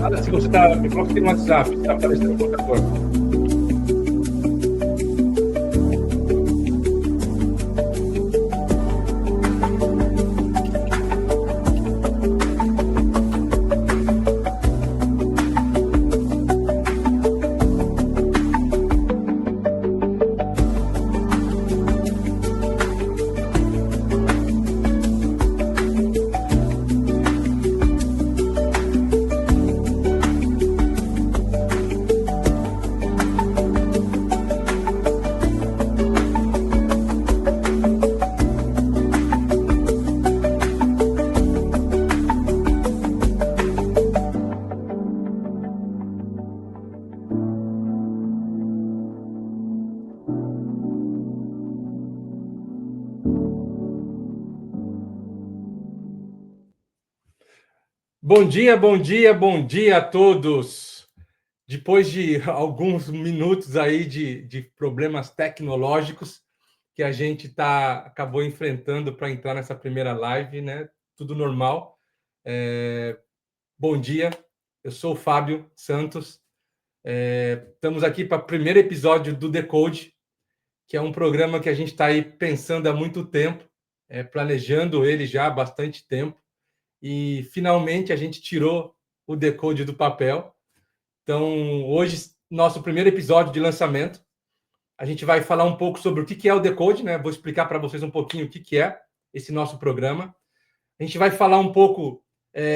Fala se você está. Me coloca aqui no WhatsApp, se está aparecendo o computador. Bom dia, bom dia, bom dia a todos. Depois de alguns minutos aí de problemas tecnológicos que a gente acabou enfrentando para entrar nessa primeira live, né? Tudo normal. Bom dia, eu sou o Fábio Santos. Estamos aqui para o primeiro episódio do Decode, que é um programa que a gente está aí pensando há muito tempo, planejando ele já há bastante tempo. E finalmente a gente tirou o Decode do papel. Então, hoje, nosso primeiro episódio de lançamento, a gente vai falar um pouco sobre o que é o Decode, né? Vou explicar para vocês um pouquinho o que é esse nosso programa. A gente vai falar um pouco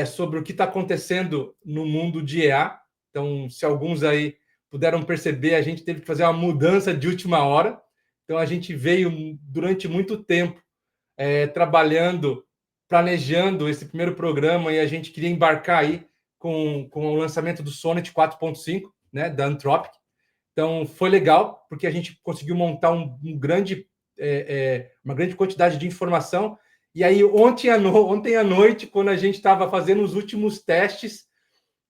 sobre o que está acontecendo no mundo de EA. Então, se alguns aí puderam perceber, a gente teve que fazer uma mudança de última hora. Então, a gente veio durante muito tempo trabalhando, planejando esse primeiro programa e a gente queria embarcar aí com o lançamento do Sonnet 4.5, né, da Anthropic. Então, foi legal, porque a gente conseguiu montar uma grande quantidade de informação. E aí, ontem à noite, quando a gente estava fazendo os últimos testes,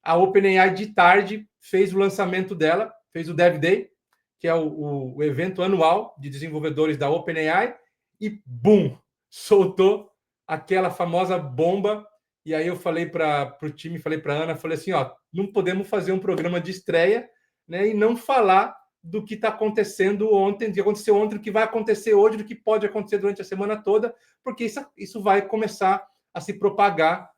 a OpenAI de tarde fez o lançamento dela, fez o Dev Day, que é o evento anual de desenvolvedores da OpenAI, e bum, soltou aquela famosa bomba. E aí eu falei para o time, falei para a Ana, falei assim, ó, não podemos fazer um programa de estreia, né, e não falar do que está acontecendo ontem, do que aconteceu ontem, do que vai acontecer hoje, do que pode acontecer durante a semana toda, porque isso vai começar a se propagar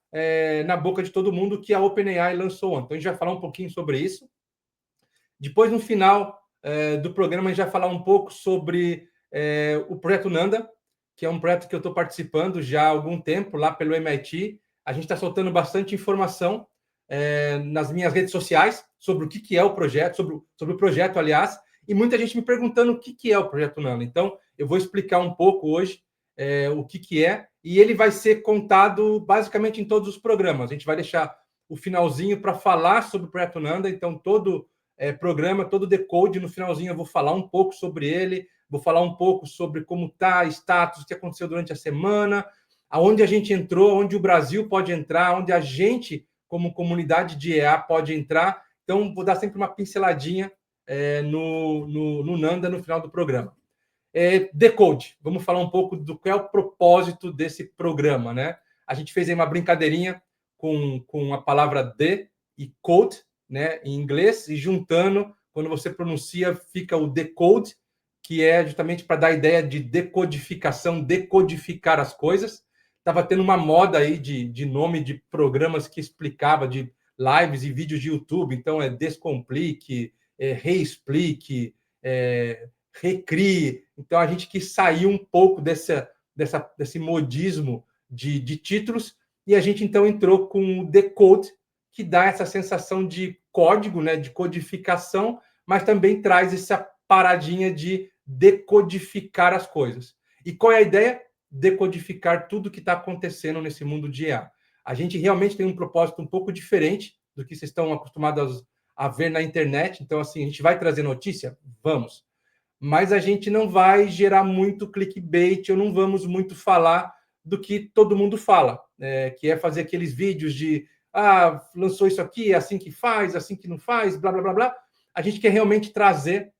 na boca de todo mundo que a OpenAI lançou ontem. Então, a gente vai falar um pouquinho sobre isso. Depois, no final do programa, a gente vai falar um pouco sobre o projeto Nanda, que é um projeto que eu estou participando já há algum tempo, lá pelo MIT. A gente está soltando bastante informação nas minhas redes sociais sobre o que é o projeto, sobre o projeto, aliás, e muita gente me perguntando o que é o projeto Nanda. Então, eu vou explicar um pouco hoje o que é, e ele vai ser contado basicamente em todos os programas. A gente vai deixar o finalzinho para falar sobre o projeto Nanda, então todo programa, todo decode, no finalzinho eu vou falar um pouco sobre ele, vou falar um pouco sobre como está, status, o que aconteceu durante a semana, aonde a gente entrou, onde o Brasil pode entrar, onde a gente, como comunidade de EA, pode entrar. Então, vou dar sempre uma pinceladinha no Nanda no final do programa. Decode, vamos falar um pouco do que é o propósito desse programa, né? A gente fez aí uma brincadeirinha com a palavra de e code, né, em inglês, e juntando, quando você pronuncia, fica o decode, que é justamente para dar a ideia de decodificação, decodificar as coisas. Estava tendo uma moda aí de nome de programas que explicava, de lives e vídeos de YouTube, então Descomplique, Reexplique, Recrie. Então, a gente quis sair um pouco desse modismo de títulos e a gente, então, entrou com o Decode, que dá essa sensação de código, né, de codificação, mas também traz essa paradinha de decodificar as coisas. E qual é a ideia? Decodificar tudo que está acontecendo nesse mundo de IA. A gente realmente tem um propósito um pouco diferente do que vocês estão acostumados a ver na internet. Então, assim, a gente vai trazer notícia? Vamos. Mas a gente não vai gerar muito clickbait, ou não vamos muito falar do que todo mundo fala, que é fazer aqueles vídeos de lançou isso aqui, é assim que faz, assim que não faz, blá, blá, blá, blá. A gente quer realmente trazer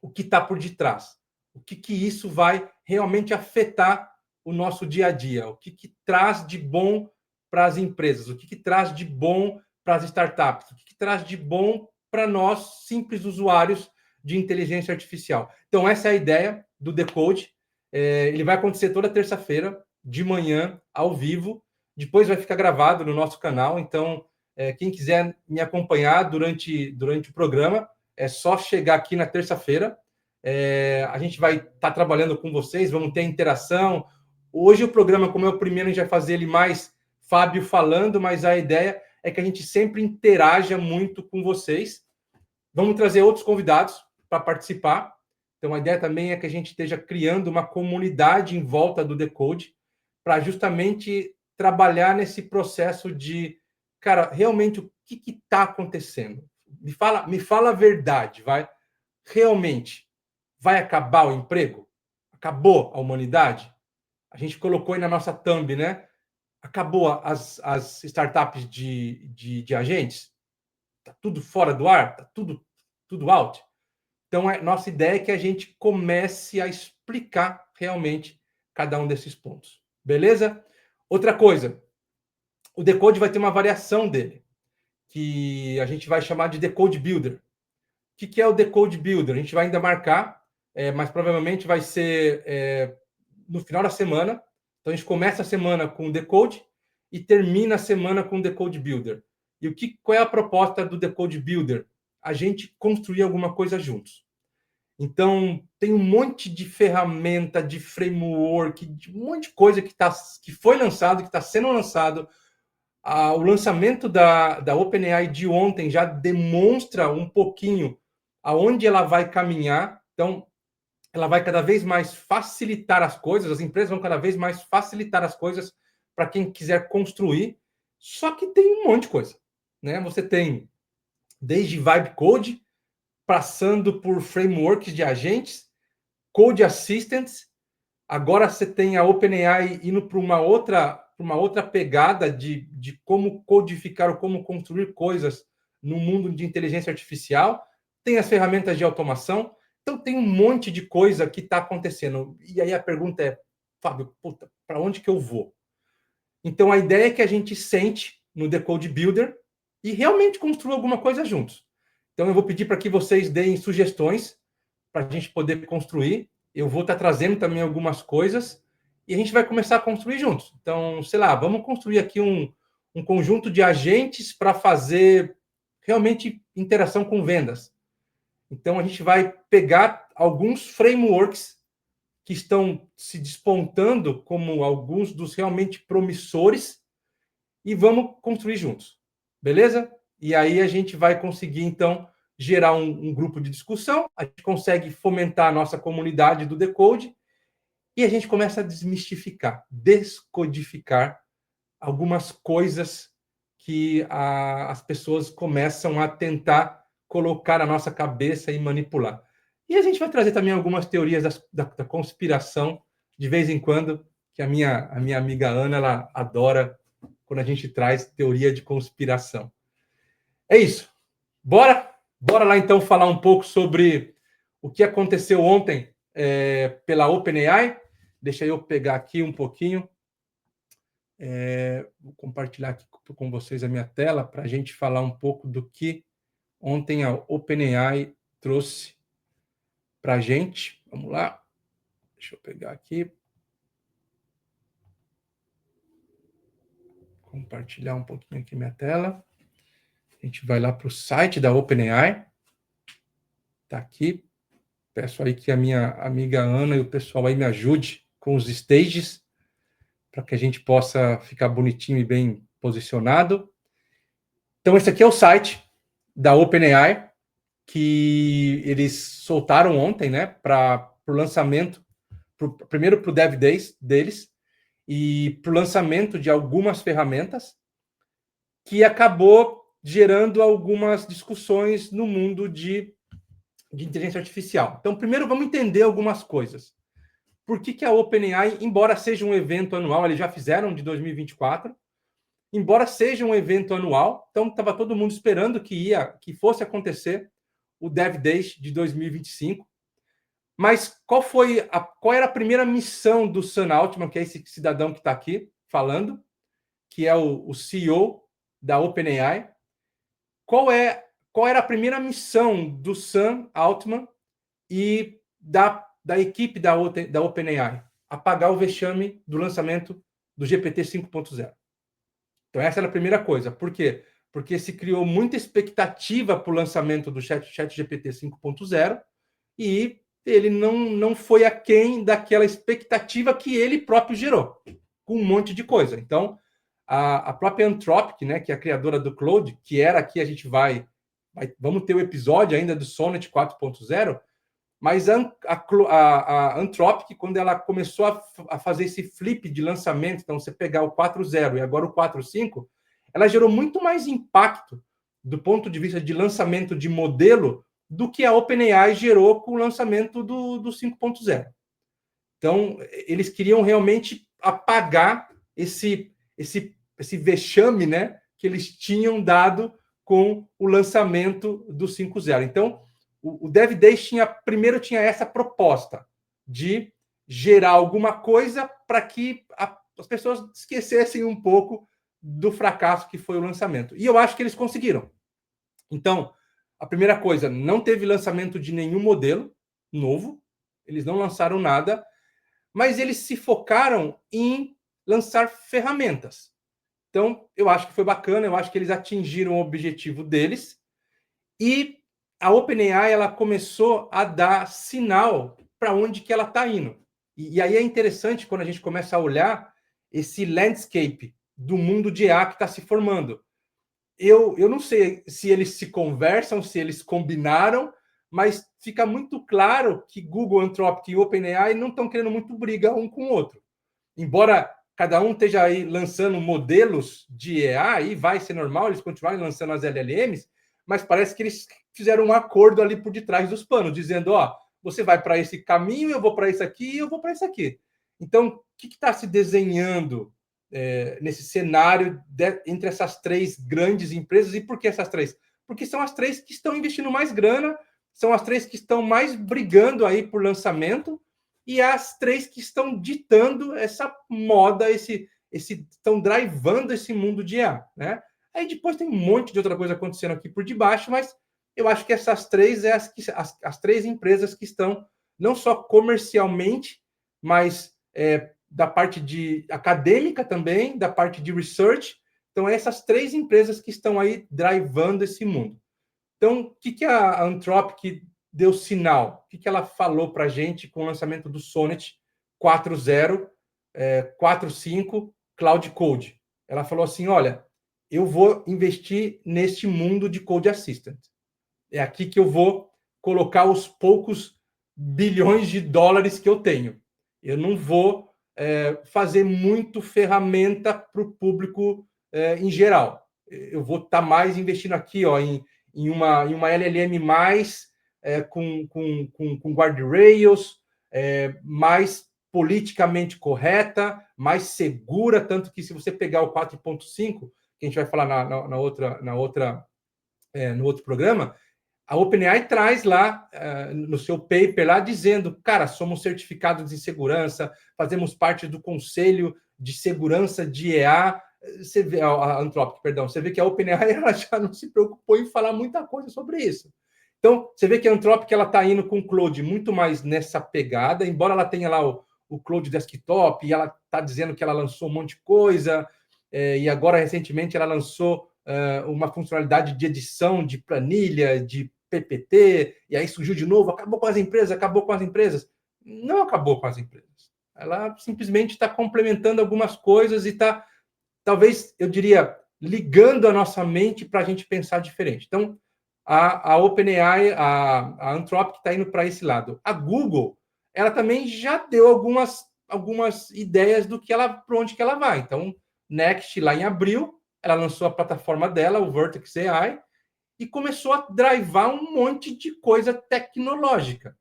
o que está por detrás. O que isso vai realmente afetar o nosso dia a dia, o que traz de bom para as empresas, o que traz de bom para as startups? O que traz de bom para nós, simples usuários de inteligência artificial? Então, essa é a ideia do Decode. Ele vai acontecer toda terça-feira, de manhã, ao vivo. Depois vai ficar gravado no nosso canal. Então, quem quiser me acompanhar durante o programa, é só chegar aqui na terça-feira. A gente vai estar trabalhando com vocês, vamos ter interação. Hoje o programa, como é o primeiro, a gente vai fazer ele mais Fábio falando, mas a ideia é que a gente sempre interaja muito com vocês. Vamos trazer outros convidados para participar. Então, a ideia também é que a gente esteja criando uma comunidade em volta do Decode para justamente trabalhar nesse processo de, cara, realmente o que está acontecendo? Me fala a verdade, vai? Realmente vai acabar o emprego? Acabou a humanidade? A gente colocou aí na nossa thumb, né? Acabou as startups de agentes? Está tudo fora do ar? Está tudo out? Então, nossa ideia é que a gente comece a explicar realmente cada um desses pontos. Beleza? Outra coisa, o Decode vai ter uma variação dele, que a gente vai chamar de Decode Builder. O que é o Decode Builder? A gente vai ainda marcar, mas provavelmente vai ser no final da semana. Então, a gente começa a semana com o Decode e termina a semana com o Decode Builder. E qual é a proposta do Decode Builder? A gente construir alguma coisa juntos. Então, tem um monte de ferramenta, de framework, de um monte de coisa que foi lançado, que está sendo lançado. O lançamento da OpenAI de ontem já demonstra um pouquinho aonde ela vai caminhar. Então, ela vai cada vez mais facilitar as coisas, as empresas vão cada vez mais facilitar as coisas para quem quiser construir. Só que tem um monte de coisa, né? Você tem desde Vibe Code, passando por frameworks de agentes, Code Assistants. Agora você tem a OpenAI indo para uma outra pegada de como codificar ou como construir coisas no mundo de inteligência artificial. Tem as ferramentas de automação. Então, tem um monte de coisa que está acontecendo. E aí a pergunta é, Fábio, para onde que eu vou? Então, a ideia é que a gente sente no Decode Builder e realmente construa alguma coisa juntos. Então, eu vou pedir para que vocês deem sugestões para a gente poder construir. Eu vou estar trazendo também algumas coisas e a gente vai começar a construir juntos. Então, sei lá, vamos construir aqui um conjunto de agentes para fazer realmente interação com vendas. Então, a gente vai pegar alguns frameworks que estão se despontando como alguns dos realmente promissores e vamos construir juntos. Beleza? E aí a gente vai conseguir, então, gerar um grupo de discussão, a gente consegue fomentar a nossa comunidade do Decode e a gente começa a desmistificar, descodificar algumas coisas que as pessoas começam a tentar colocar na nossa cabeça e manipular. E a gente vai trazer também algumas teorias da conspiração, de vez em quando, que a minha amiga Ana ela adora quando a gente traz teoria de conspiração. É isso. Bora lá então falar um pouco sobre o que aconteceu ontem pela OpenAI. Deixa eu pegar aqui um pouquinho. Vou compartilhar aqui com vocês a minha tela para a gente falar um pouco do que ontem a OpenAI trouxe para a gente. Vamos lá. Deixa eu pegar aqui. Compartilhar um pouquinho aqui minha tela. A gente vai lá para o site da OpenAI. Está aqui. Peço aí que a minha amiga Ana e o pessoal aí me ajude com os stages para que a gente possa ficar bonitinho e bem posicionado. Então, esse aqui é o site da OpenAI que eles soltaram ontem, né, para o lançamento, primeiro para o Dev Days deles e para o lançamento de algumas ferramentas que acabou gerando algumas discussões no mundo de inteligência artificial. Então, primeiro vamos entender algumas coisas. Por que a OpenAI, embora seja um evento anual, eles já fizeram de 2024, embora seja um evento anual, então estava todo mundo esperando que fosse acontecer o Dev Days de 2025. Mas qual era a primeira missão do Sam Altman, que é esse cidadão que está aqui falando, que é o CEO da OpenAI? qual era a primeira missão do Sam Altman e da equipe da OpenAI? Apagar o vexame do lançamento do GPT 5.0. Então, essa era a primeira coisa. Por quê? Porque se criou muita expectativa para o lançamento do ChatGPT 5.0 e ele não foi aquém daquela expectativa que ele próprio gerou, com um monte de coisa. Então, a própria Anthropic, né, que é a criadora do Claude, que era aqui, a gente vamos ter o episódio ainda do Sonnet 4.0, mas a Anthropic, quando ela começou a fazer esse flip de lançamento, então você pegar o 4.0 e agora o 4.5, ela gerou muito mais impacto do ponto de vista de lançamento de modelo do que a OpenAI gerou com o lançamento do 5.0. Então, eles queriam realmente apagar esse vexame, né, que eles tinham dado com o lançamento do 5.0. Então, o Dev Days primeiro tinha essa proposta de gerar alguma coisa para que as pessoas esquecessem um pouco do fracasso que foi o lançamento. E eu acho que eles conseguiram. Então, a primeira coisa, não teve lançamento de nenhum modelo novo, eles não lançaram nada, mas eles se focaram em lançar ferramentas. Então, eu acho que foi bacana, eu acho que eles atingiram o objetivo deles, e a OpenAI ela começou a dar sinal para onde que ela está indo. E aí é interessante quando a gente começa a olhar esse landscape do mundo de IA que está se formando. Eu não sei se eles se conversam, se eles combinaram, mas fica muito claro que Google, Anthropic e OpenAI não estão querendo muito briga um com o outro. Embora cada um esteja aí lançando modelos de EA, e vai ser normal eles continuarem lançando as LLMs, mas parece que eles fizeram um acordo ali por detrás dos panos, dizendo, ó, você vai para esse caminho, eu vou para esse aqui, eu vou para esse aqui. Então, o que está se desenhando nesse cenário entre essas três grandes empresas? E por que essas três? Porque são as três que estão investindo mais grana, são as três que estão mais brigando aí por lançamento, e as três que estão ditando essa moda, estão drivando esse mundo de IA, né? Aí depois tem um monte de outra coisa acontecendo aqui por debaixo, mas eu acho que essas três as três empresas que estão não só comercialmente, mas da parte de acadêmica também, da parte de research. Então, essas três empresas que estão aí drivando esse mundo. Então, o que a Anthropic deu sinal? O que ela falou para a gente com o lançamento do Sonnet 4.0, 4.5 Cloud Code? Ela falou assim, olha, eu vou investir neste mundo de Code Assistant. É aqui que eu vou colocar os poucos bilhões de dólares que eu tenho. Eu não vou fazer muito ferramenta para o público em geral. Eu vou estar mais investindo aqui em uma LLM mais com guardrails, mais politicamente correta, mais segura, tanto que se você pegar o 4.5, que a gente vai falar no outro programa, a OpenAI traz lá no seu paper lá dizendo, cara, somos certificados em segurança, fazemos parte do conselho de segurança de EA. Você vê a Anthropic, perdão, você vê que a OpenAI ela já não se preocupou em falar muita coisa sobre isso. Então, você vê que a Anthropic ela está indo com o Claude muito mais nessa pegada, embora ela tenha lá o Claude Desktop, e ela está dizendo que ela lançou um monte de coisa, e agora, recentemente, ela lançou uma funcionalidade de edição de planilha, de PPT, e aí surgiu de novo, acabou com as empresas. Não acabou com as empresas. Ela simplesmente está complementando algumas coisas e está, talvez, eu diria, ligando a nossa mente para a gente pensar diferente. Então, a OpenAI, a Anthropic está indo para esse lado. A Google, ela também já deu algumas ideias para onde que ela vai. Então, Next, lá em abril, ela lançou a plataforma dela, o Vertex AI, e começou a drivar um monte de coisa tecnológica.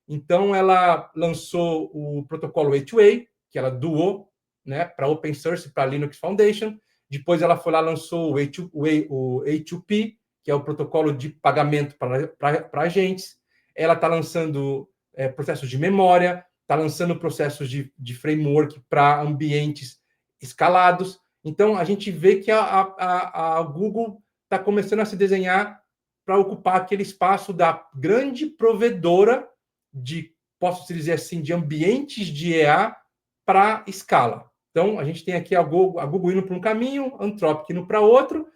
Então, ela lançou o protocolo A2A, que ela doou, né, para Open Source, para Linux Foundation. Depois, ela foi lá lançou o A2P, que é o protocolo de pagamento para agentes. Ela está lançando processos de memória, está lançando processos de framework para ambientes escalados. Então, a gente vê que a Google está começando a se desenhar para ocupar aquele espaço da grande provedora de, posso dizer assim, de ambientes de EA para escala. Então, a gente tem aqui a Google indo para um caminho, a Anthropic indo para outro,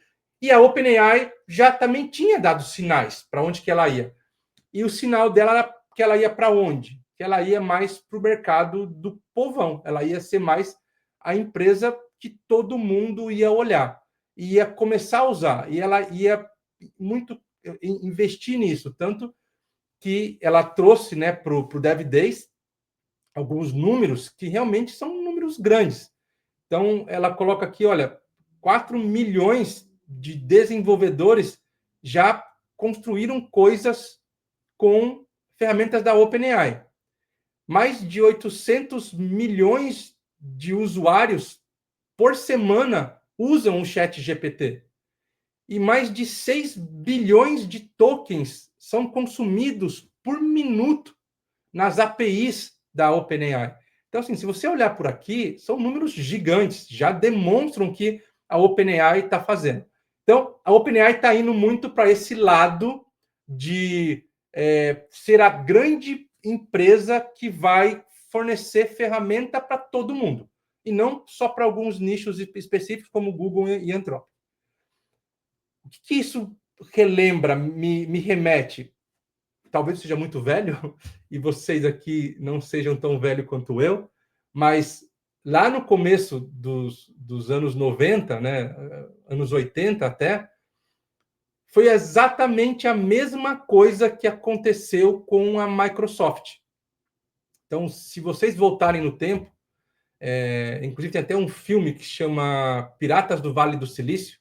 e a OpenAI já também tinha dado sinais para onde que ela ia. E o sinal dela era que ela ia para onde? Que ela ia mais para o mercado do povão. Ela ia ser mais a empresa que todo mundo ia olhar. Ia começar a usar. E ela ia muito investir nisso. Tanto que ela trouxe, né, para o Dev Days alguns números que realmente são números grandes. Então, ela coloca aqui, olha, 4 milhões de desenvolvedores já construíram coisas com ferramentas da OpenAI. Mais de 800 milhões de usuários por semana usam o chat GPT. E mais de 6 bilhões de tokens são consumidos por minuto nas APIs da OpenAI. Então, assim, se você olhar por aqui, são números gigantes, já demonstram que a OpenAI está fazendo. Então, a OpenAI está indo muito para esse lado de ser a grande empresa que vai fornecer ferramenta para todo mundo, e não só para alguns nichos específicos, como Google e Anthropic. O que isso relembra, me remete? Talvez seja muito velho, e vocês aqui não sejam tão velhos quanto eu, mas lá no começo dos anos 90, né, anos 80 até, foi exatamente a mesma coisa que aconteceu com a Microsoft. Então, se vocês voltarem no tempo, inclusive tem até um filme que chama Piratas do Vale do Silício,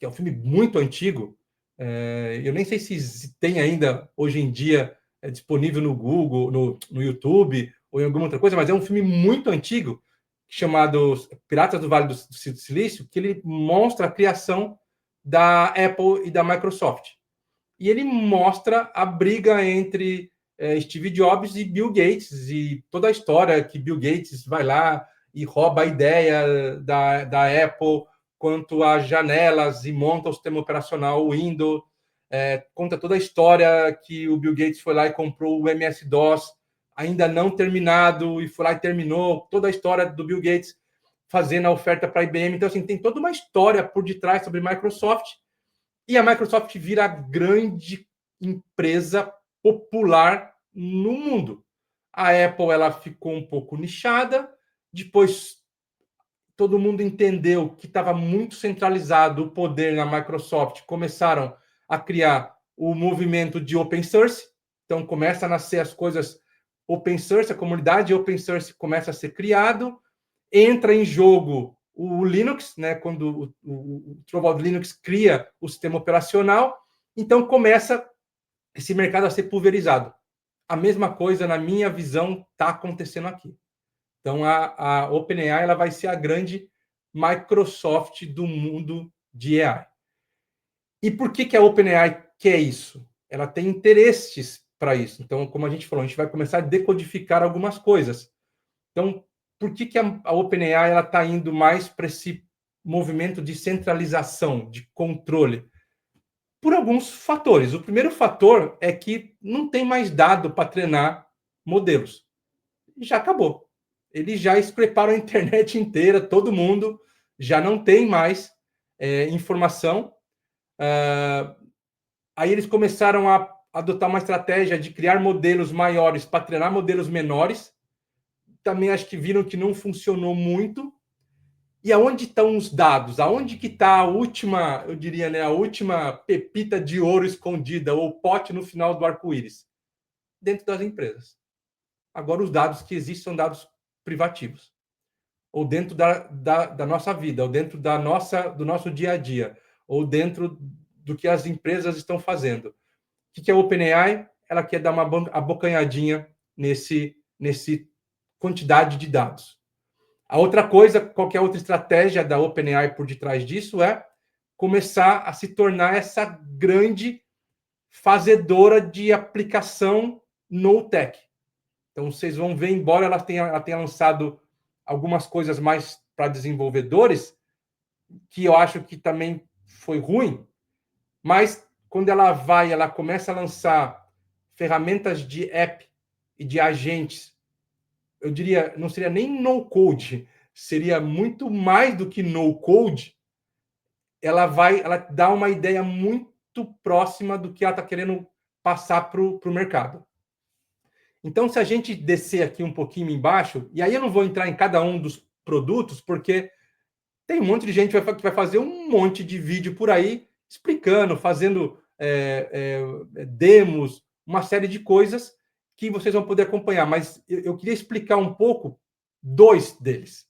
que é um filme muito antigo. Eu nem sei se tem ainda hoje em dia disponível no Google, no YouTube ou em alguma outra coisa, mas é um filme muito antigo chamado Piratas do Vale do Silício, que ele mostra a criação da Apple e da Microsoft. E ele mostra a briga entre Steve Jobs e Bill Gates, e toda a história que Bill Gates vai lá e rouba a ideia da Apple quanto às janelas e monta o sistema operacional Windows, conta toda a história que o Bill Gates foi lá e comprou o MS-DOS, ainda não terminado, e foi lá e terminou, toda a história do Bill Gates fazendo a oferta para a IBM. Então, assim, tem toda uma história por detrás sobre Microsoft, e a Microsoft vira a grande empresa popular no mundo. A Apple ela ficou um pouco nichada, depois todo mundo entendeu que estava muito centralizado o poder na Microsoft, começaram a criar o movimento de open source, então começa a nascer as coisas open source, a comunidade open source começa a ser criado, entra em jogo o Linux, né, quando o Torvald Linux cria o sistema operacional, então começa esse mercado a ser pulverizado. A mesma coisa, na minha visão, está acontecendo aqui. Então, a OpenAI ela vai ser a grande Microsoft do mundo de AI. E por que a OpenAI quer isso? Ela tem interesses para isso. Então, como a gente falou, a gente vai começar a decodificar algumas coisas. Então, por que a OpenAI está indo mais para esse movimento de centralização, de controle? Por alguns fatores. O primeiro fator é que não tem mais dado para treinar modelos. Já acabou. Eles já escreparam a internet inteira, todo mundo já não tem mais informação. Aí eles começaram a adotar uma estratégia de criar modelos maiores para treinar modelos menores. Também acho que viram que não funcionou muito. E aonde estão os dados? Aonde que está a última, eu diria, né, a última pepita de ouro escondida, ou pote no final do arco-íris? Dentro das empresas. Agora, os dados que existem são dados privativos, ou dentro da nossa vida, ou dentro do nosso dia a dia, ou dentro do que as empresas estão fazendo. O que é a OpenAI? Ela quer dar uma abocanhadinha nesse quantidade de dados. A outra coisa, qualquer outra estratégia da OpenAI por detrás disso é começar a se tornar essa grande fazedora de aplicação no tech. Então, vocês vão ver, embora ela tenha lançado algumas coisas mais para desenvolvedores, que eu acho que também foi ruim, Mas quando ela começa a lançar ferramentas de app e de agentes, eu diria, não seria nem no-code, seria muito mais do que no-code, ela dá uma ideia muito próxima do que ela está querendo passar para o mercado. Então, se a gente descer aqui um pouquinho embaixo, e aí eu não vou entrar em cada um dos produtos, porque tem um monte de gente que vai fazer um monte de vídeo por aí explicando, fazendo demos, uma série de coisas que vocês vão poder acompanhar. Mas eu queria explicar um pouco dois deles.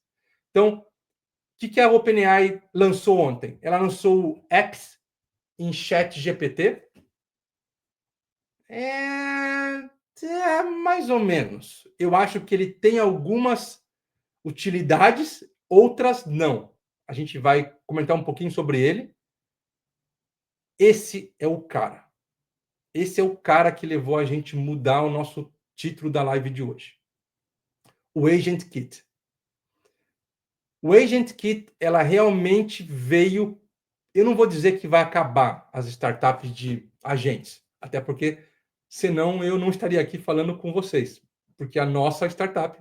Então, o que a OpenAI lançou ontem? Ela lançou apps em chat GPT. Mais ou menos. Eu acho que ele tem algumas utilidades, outras não. A gente vai comentar um pouquinho sobre ele. Esse é o cara. Esse é o cara que levou a gente mudar o nosso título da live de hoje. O Agent Kit. O Agent Kit, ela realmente veio... Eu não vou dizer que vai acabar as startups de agentes, até porque senão eu não estaria aqui falando com vocês, porque a nossa startup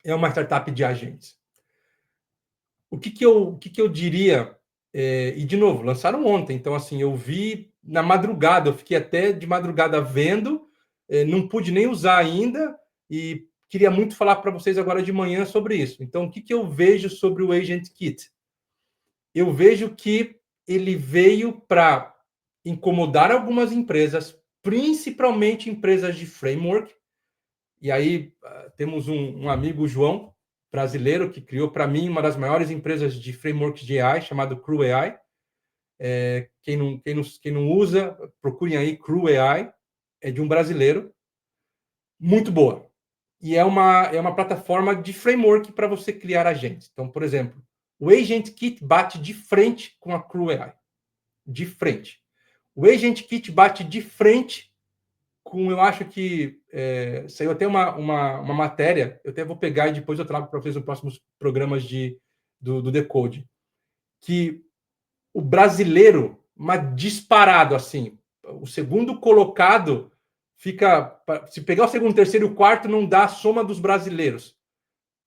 é uma startup de agentes. O que eu diria, e de novo, lançaram ontem, então assim, eu vi na madrugada, eu fiquei até de madrugada vendo, não pude nem usar ainda, e queria muito falar para vocês agora de manhã sobre isso. Então, o que eu vejo sobre o Agent Kit? Eu vejo que ele veio para incomodar algumas empresas, principalmente empresas de framework, e aí temos um amigo, o João, brasileiro, que criou para mim uma das maiores empresas de frameworks de AI, chamado Crew AI. Quem não usa, procurem aí Crew AI, é de um brasileiro, muito boa. E é uma plataforma de framework para você criar agentes. Então, por exemplo, o Agent Kit bate de frente com a Crew AI. De frente. O Agent Kit bate de frente com, eu acho que saiu até uma matéria, eu até vou pegar e depois eu trago para vocês nos próximos programas do Decode, que o brasileiro, mas disparado assim, o segundo colocado fica, se pegar o segundo, terceiro e o quarto, não dá a soma dos brasileiros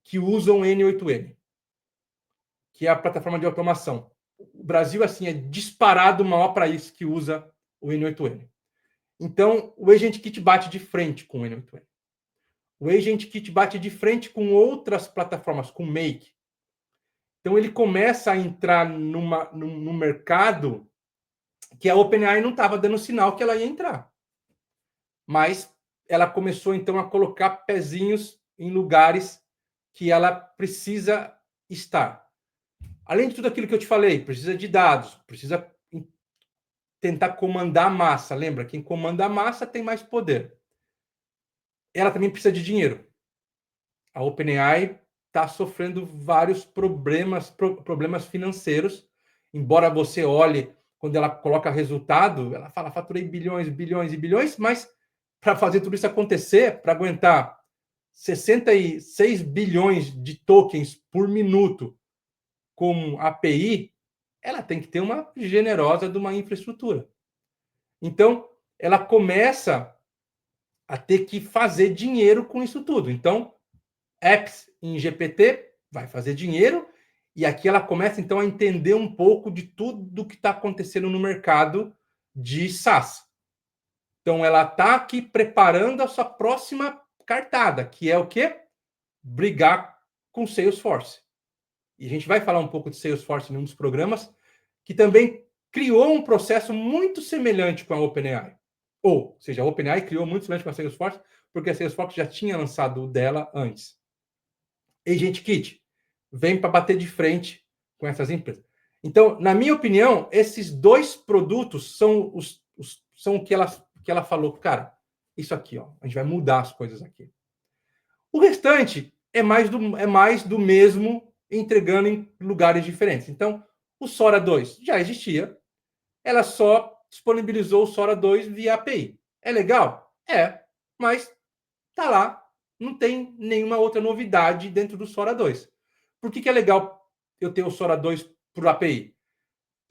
que usam N8N, que é a plataforma de automação. O Brasil, assim, é disparado o maior para isso que usa o N8N. Então, o Agent Kit bate de frente com o N8N. O Agent Kit bate de frente com outras plataformas, com o Make. Então, ele começa a entrar num mercado que a OpenAI não estava dando sinal que ela ia entrar. Mas ela começou, então, a colocar pezinhos em lugares que ela precisa estar. Além de tudo aquilo que eu te falei, precisa de dados, precisa tentar comandar a massa. Lembra, quem comanda a massa tem mais poder. Ela também precisa de dinheiro. A OpenAI está sofrendo vários problemas financeiros, embora você olhe, quando ela coloca resultado, ela fala, faturei bilhões, bilhões e bilhões, mas para fazer tudo isso acontecer, para aguentar 66 bilhões de tokens por minuto com API, ela tem que ter uma generosa de uma infraestrutura. Então, ela começa a ter que fazer dinheiro com isso tudo. Então, apps em GPT vai fazer dinheiro, e aqui ela começa, então, a entender um pouco de tudo que está acontecendo no mercado de SaaS. Então, ela está aqui preparando a sua próxima cartada, que é o quê? Brigar com Salesforce. E a gente vai falar um pouco de Salesforce em um dos programas, que também criou um processo muito semelhante com a OpenAI. Ou seja, a OpenAI criou muito semelhante com a Salesforce, porque a Salesforce já tinha lançado o dela antes. Agent Kit vem para bater de frente com essas empresas. Então, na minha opinião, esses dois produtos são são o que ela falou, cara, isso aqui, ó, a gente vai mudar as coisas aqui. O restante é mais do mesmo, entregando em lugares diferentes. Então, o Sora 2 já existia, ela só disponibilizou o Sora 2 via API. É legal? É, mas tá lá, não tem nenhuma outra novidade dentro do Sora 2. Por que é legal eu ter o Sora 2 por API?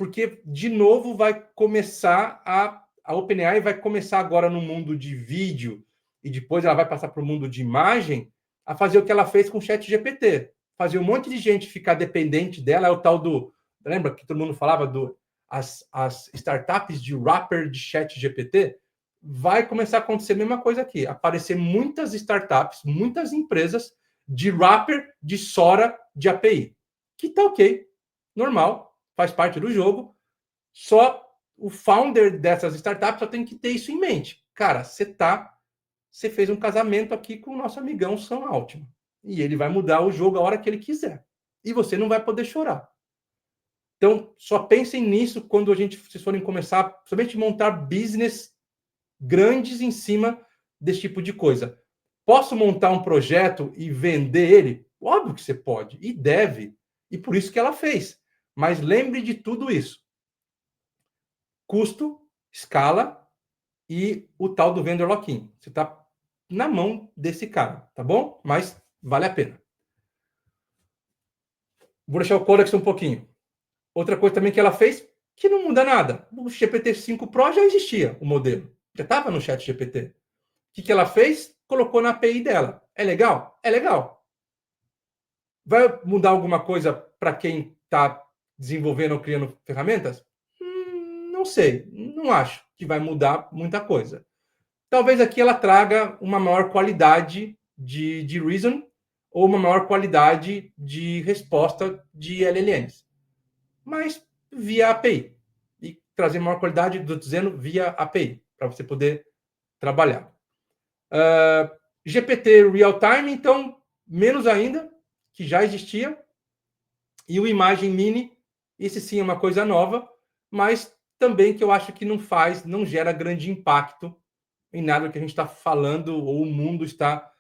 porque, de novo, vai começar a OpenAI vai começar agora no mundo de vídeo e depois ela vai passar para o mundo de imagem a fazer o que ela fez com o ChatGPT. Fazer um monte de gente ficar dependente dela, é o tal do... Lembra que todo mundo falava as startups de wrapper de ChatGPT? Vai começar a acontecer a mesma coisa aqui. Aparecer muitas startups, muitas empresas de wrapper, de Sora, de API. Que tá ok, normal, faz parte do jogo. Só o founder dessas startups só tem que ter isso em mente. Cara, você fez um casamento aqui com o nosso amigão Sam Altman. E ele vai mudar o jogo a hora que ele quiser. E você não vai poder chorar. Então, só pensem nisso quando vocês forem começar, somente montar business grandes em cima desse tipo de coisa. Posso montar um projeto e vender ele? Óbvio que você pode e deve. E por isso que ela fez. Mas lembre de tudo isso. Custo, escala e o tal do vendor lock-in. Você está na mão desse cara, tá bom? Mas vale a pena. Vou deixar o Codex um pouquinho. Outra coisa também que ela fez, que não muda nada. O GPT-5 Pro já existia, o modelo. Já estava no chat GPT. O que ela fez? Colocou na API dela. É legal? É legal. Vai mudar alguma coisa para quem está desenvolvendo ou criando ferramentas? Não sei. Não acho que vai mudar muita coisa. Talvez aqui ela traga uma maior qualidade de reason ou uma maior qualidade de resposta de LLMs. Mas via API. E trazer maior qualidade, estou dizendo, via API, para você poder trabalhar. GPT Real Time, então, menos ainda, que já existia. E o Imagem Mini, esse sim é uma coisa nova, mas também que eu acho que não gera grande impacto em nada que a gente está falando ou o mundo está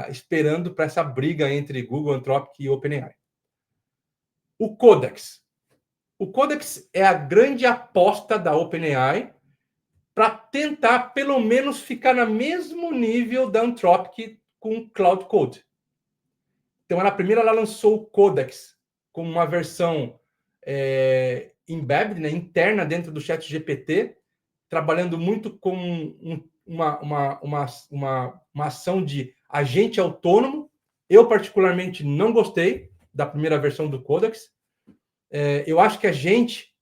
esperando para essa briga entre Google, Anthropic e OpenAI. O Codex. O Codex é a grande aposta da OpenAI para tentar, pelo menos, ficar no mesmo nível da Anthropic com Cloud Code. Então, ela lançou o Codex como uma versão embedded, né, interna dentro do ChatGPT, trabalhando muito com uma ação de agente autônomo. Eu, particularmente, não gostei da primeira versão do Codex. Eu acho que a gente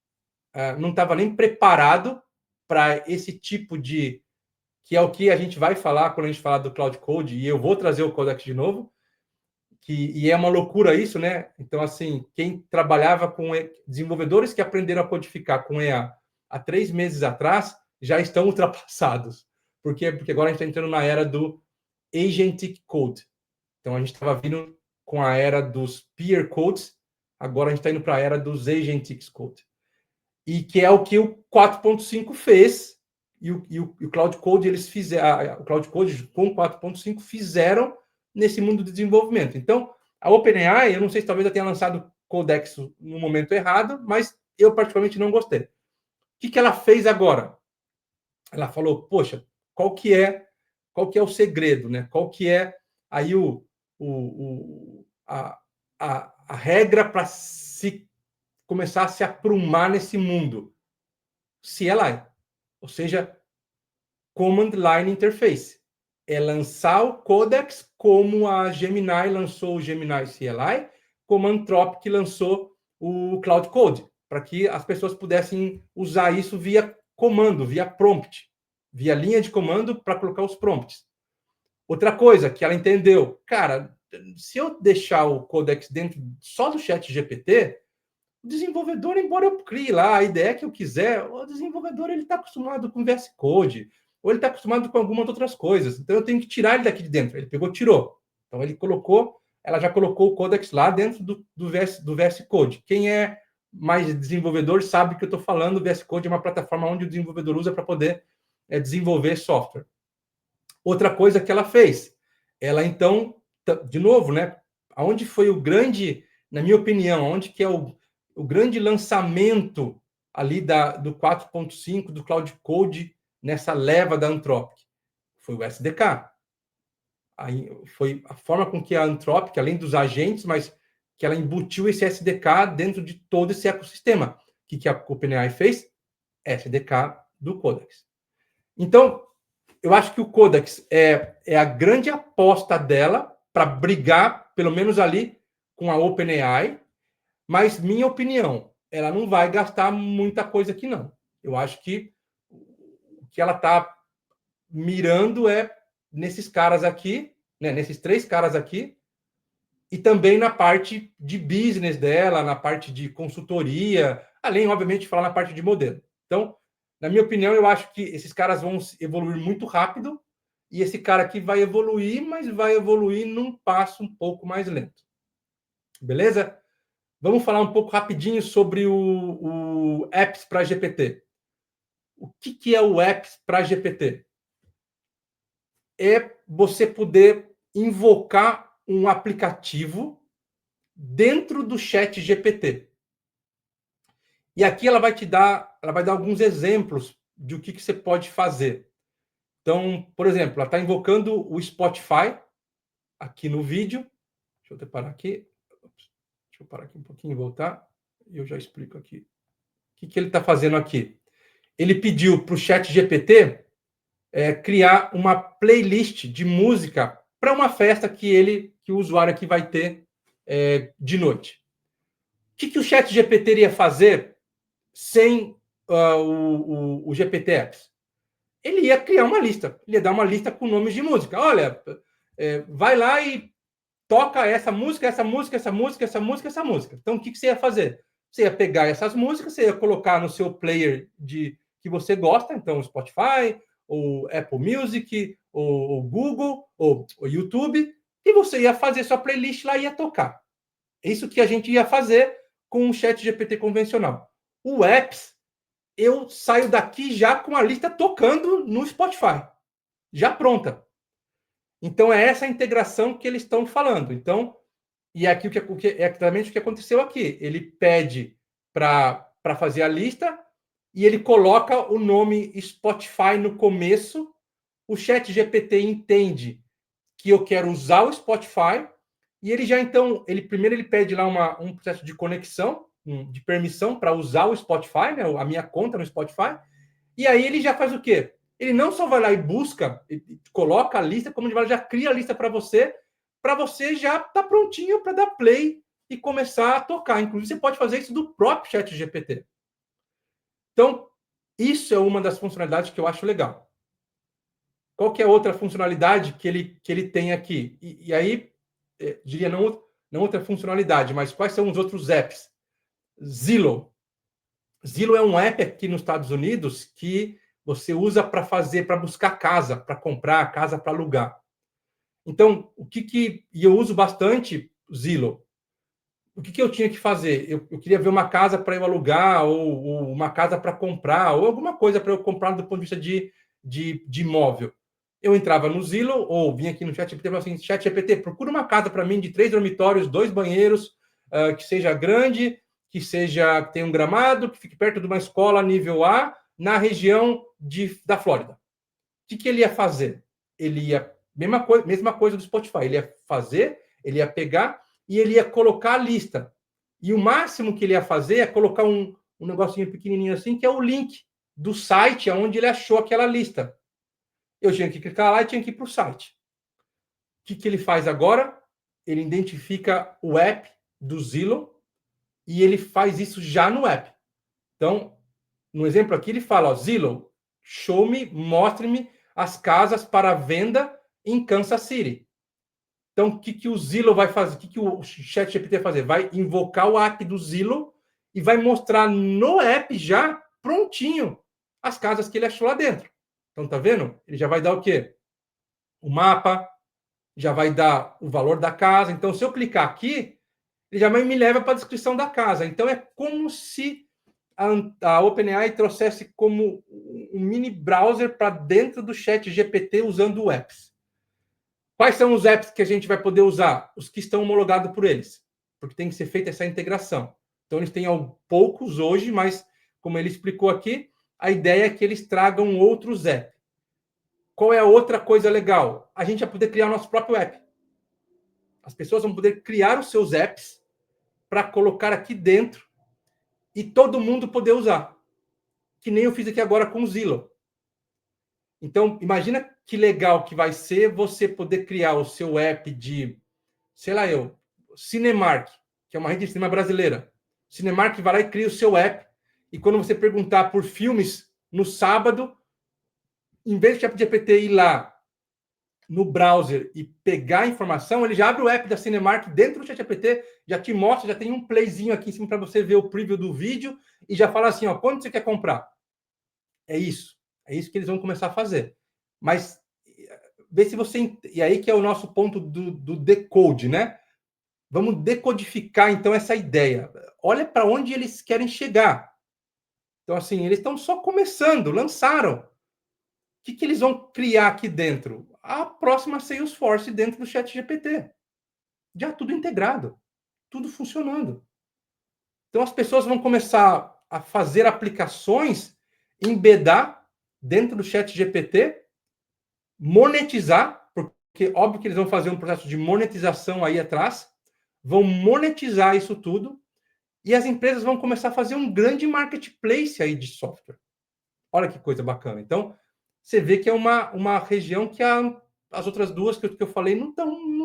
não estava nem preparado para esse tipo de... que é o que a gente vai falar quando a gente falar do Cloud Code, e eu vou trazer o Codex de novo, e é uma loucura isso, né? Então, assim, quem trabalhava com desenvolvedores que aprenderam a codificar com EA há 3 meses atrás já estão ultrapassados. Por quê? Porque agora a gente está entrando na era do Agentic Code. Então, a gente estava vindo com a era dos Peer Codes, agora a gente está indo para a era dos Agentic Code. E que é o que o 4.5 fez, e o Cloud Code, eles fizeram, o Cloud Code com o 4.5 fizeram nesse mundo de desenvolvimento. Então, a OpenAI, eu não sei se talvez eu tenha lançado Codex no momento errado, mas eu particularmente não gostei. O que ela fez agora? Ela falou, poxa, qual que é o segredo, né? Qual que é aí a regra para se começar a se aprumar nesse mundo? CLI, ou seja, Command Line Interface. É lançar o Codex como a Gemini lançou o Gemini CLI, como a Anthropic lançou o Cloud Code, para que as pessoas pudessem usar isso via comando, via prompt, via linha de comando para colocar os prompts. Outra coisa que ela entendeu, cara, se eu deixar o Codex dentro só do chat GPT, o desenvolvedor, embora eu crie lá a ideia que eu quiser, o desenvolvedor ele está acostumado com VS Code, ou ele está acostumado com algumas outras coisas. Então eu tenho que tirar ele daqui de dentro. Ele pegou, tirou. Então ela já colocou o Codex lá dentro do VS Code. Quem é mais desenvolvedor sabe que eu estou falando. O VS Code é uma plataforma onde o desenvolvedor usa para poder desenvolver software. Outra coisa que ela fez, ela então, de novo, né? Aonde foi o grande, na minha opinião, onde que é o grande lançamento ali do 4.5 do Cloud Code nessa leva da Anthropic? Foi o SDK. Aí foi a forma com que a Anthropic, além dos agentes, mas que ela embutiu esse SDK dentro de todo esse ecossistema, que a OpenAI fez? SDK do Codex. Então, eu acho que o Codex é a grande aposta dela para brigar, pelo menos ali, com a OpenAI, mas, minha opinião, ela não vai gastar muita coisa aqui, não. Eu acho que o que ela está mirando é nesses caras aqui, né, nesses 3 caras aqui, e também na parte de business dela, na parte de consultoria, além, obviamente, de falar na parte de modelo. Então, na minha opinião, eu acho que esses caras vão evoluir muito rápido, e esse cara aqui vai evoluir, mas vai evoluir num passo um pouco mais lento. Beleza? Vamos falar um pouco rapidinho sobre o Apps para GPT. O que é o Apps para GPT? É você poder invocar um aplicativo dentro do chat GPT. E aqui ela vai dar alguns exemplos de o que você pode fazer. Então, por exemplo, ela está invocando o Spotify aqui no vídeo. Deixa eu parar aqui. Deixa eu parar aqui um pouquinho e voltar. E eu já explico aqui. O que ele está fazendo aqui? Ele pediu para o chat GPT criar uma playlist de música para uma festa que o usuário aqui vai ter de noite. O que o chat GPT iria fazer sem o GPT Apps? Ele ia criar uma lista. Ele ia dar uma lista com nomes de música. Olha, vai lá e toca essa música, essa música, essa música, essa música, essa música. Então, o que você ia fazer? Você ia pegar essas músicas, você ia colocar no seu player que você gosta, então o Spotify, ou Apple Music, ou Google, ou YouTube, e você ia fazer sua playlist lá e ia tocar. É isso que a gente ia fazer com o chat GPT convencional. O Apps, eu saio daqui já com a lista tocando no Spotify, já pronta. Então, é essa integração que eles estão falando. Então, e aqui é exatamente o que aconteceu aqui. Ele pede para fazer a lista e ele coloca o nome Spotify no começo. O chat GPT entende que eu quero usar o Spotify e ele já então, primeiro ele pede lá um processo de conexão, de permissão para usar o Spotify, né, a minha conta no Spotify, e aí ele já faz o quê? Ele não só vai lá e busca, coloca a lista, como ele já cria a lista para você já estar tá prontinho para dar play e começar a tocar. Inclusive, você pode fazer isso do próprio chat GPT. Então, isso é uma das funcionalidades que eu acho legal. Qual que é a outra funcionalidade que ele tem aqui? E aí, diria não outra funcionalidade, mas quais são os outros apps? Zillow. Zillow é um app aqui nos Estados Unidos que você usa para buscar casa, para comprar, casa para alugar. Então, e eu uso bastante Zillow. O que eu tinha que fazer? Eu queria ver uma casa para eu alugar, ou uma casa para comprar, ou alguma coisa para eu comprar do ponto de vista de imóvel. Eu entrava no Zillow, ou vinha aqui no ChatGPT e falava assim, ChatGPT, procura uma casa para mim de 3 dormitórios, 2 banheiros, que seja grande, que tenha um gramado, que fique perto de uma escola nível A, na região da Flórida. O que ele ia fazer? Ele ia, mesma coisa do Spotify, ele ia pegar e ele ia colocar a lista. E o máximo que ele ia fazer é colocar um negocinho pequenininho assim, que é o link do site onde ele achou aquela lista. Eu tinha que clicar lá e tinha que ir para o site. O que ele faz agora? Ele identifica o app do Zillow e ele faz isso já no app. Então, no exemplo aqui, ele fala, ó, Zillow, mostre-me as casas para venda em Kansas City. Então, o que o Zillow vai fazer? O que o ChatGPT vai fazer? Vai invocar o app do Zillow e vai mostrar no app já prontinho as casas que ele achou lá dentro. Então, tá vendo? Ele já vai dar o quê? O mapa, já vai dar o valor da casa. Então, se eu clicar aqui, ele já me leva para a descrição da casa. Então, é como se a OpenAI trouxesse como um mini browser para dentro do chat GPT usando o apps. Quais são os apps que a gente vai poder usar? Os que estão homologados por eles, porque tem que ser feita essa integração. Então, eles têm poucos hoje, mas, como ele explicou aqui, a ideia é que eles tragam outros apps. Qual é a outra coisa legal? A gente vai poder criar o nosso próprio app. As pessoas vão poder criar os seus apps para colocar aqui dentro e todo mundo poder usar. Que nem eu fiz aqui agora com o Zillow. Então, imagina que legal que vai ser você poder criar o seu app de, sei lá eu, Cinemark, que é uma rede de cinema brasileira. Cinemark vai lá e cria o seu app, e quando você perguntar por filmes no sábado, em vez do ChatGPT ir lá no browser e pegar a informação, ele já abre o app da Cinemark dentro do ChatGPT, já te mostra, já tem um playzinho aqui em cima para você ver o preview do vídeo e já fala assim, ó, quando você quer comprar? É isso que eles vão começar a fazer. Mas vê se você... E aí que é o nosso ponto do decode, né? Vamos decodificar, então, essa ideia. Olha para onde eles querem chegar. Então, assim, eles estão só começando, lançaram. O que eles vão criar aqui dentro? A próxima Salesforce dentro do ChatGPT. Já tudo integrado, tudo funcionando. Então, as pessoas vão começar a fazer aplicações, embedar dentro do ChatGPT, monetizar, porque óbvio que eles vão fazer um processo de monetização aí atrás, vão monetizar isso tudo, e as empresas vão começar a fazer um grande marketplace aí de software. Olha que coisa bacana. Então, você vê que é uma região que as outras duas que eu falei não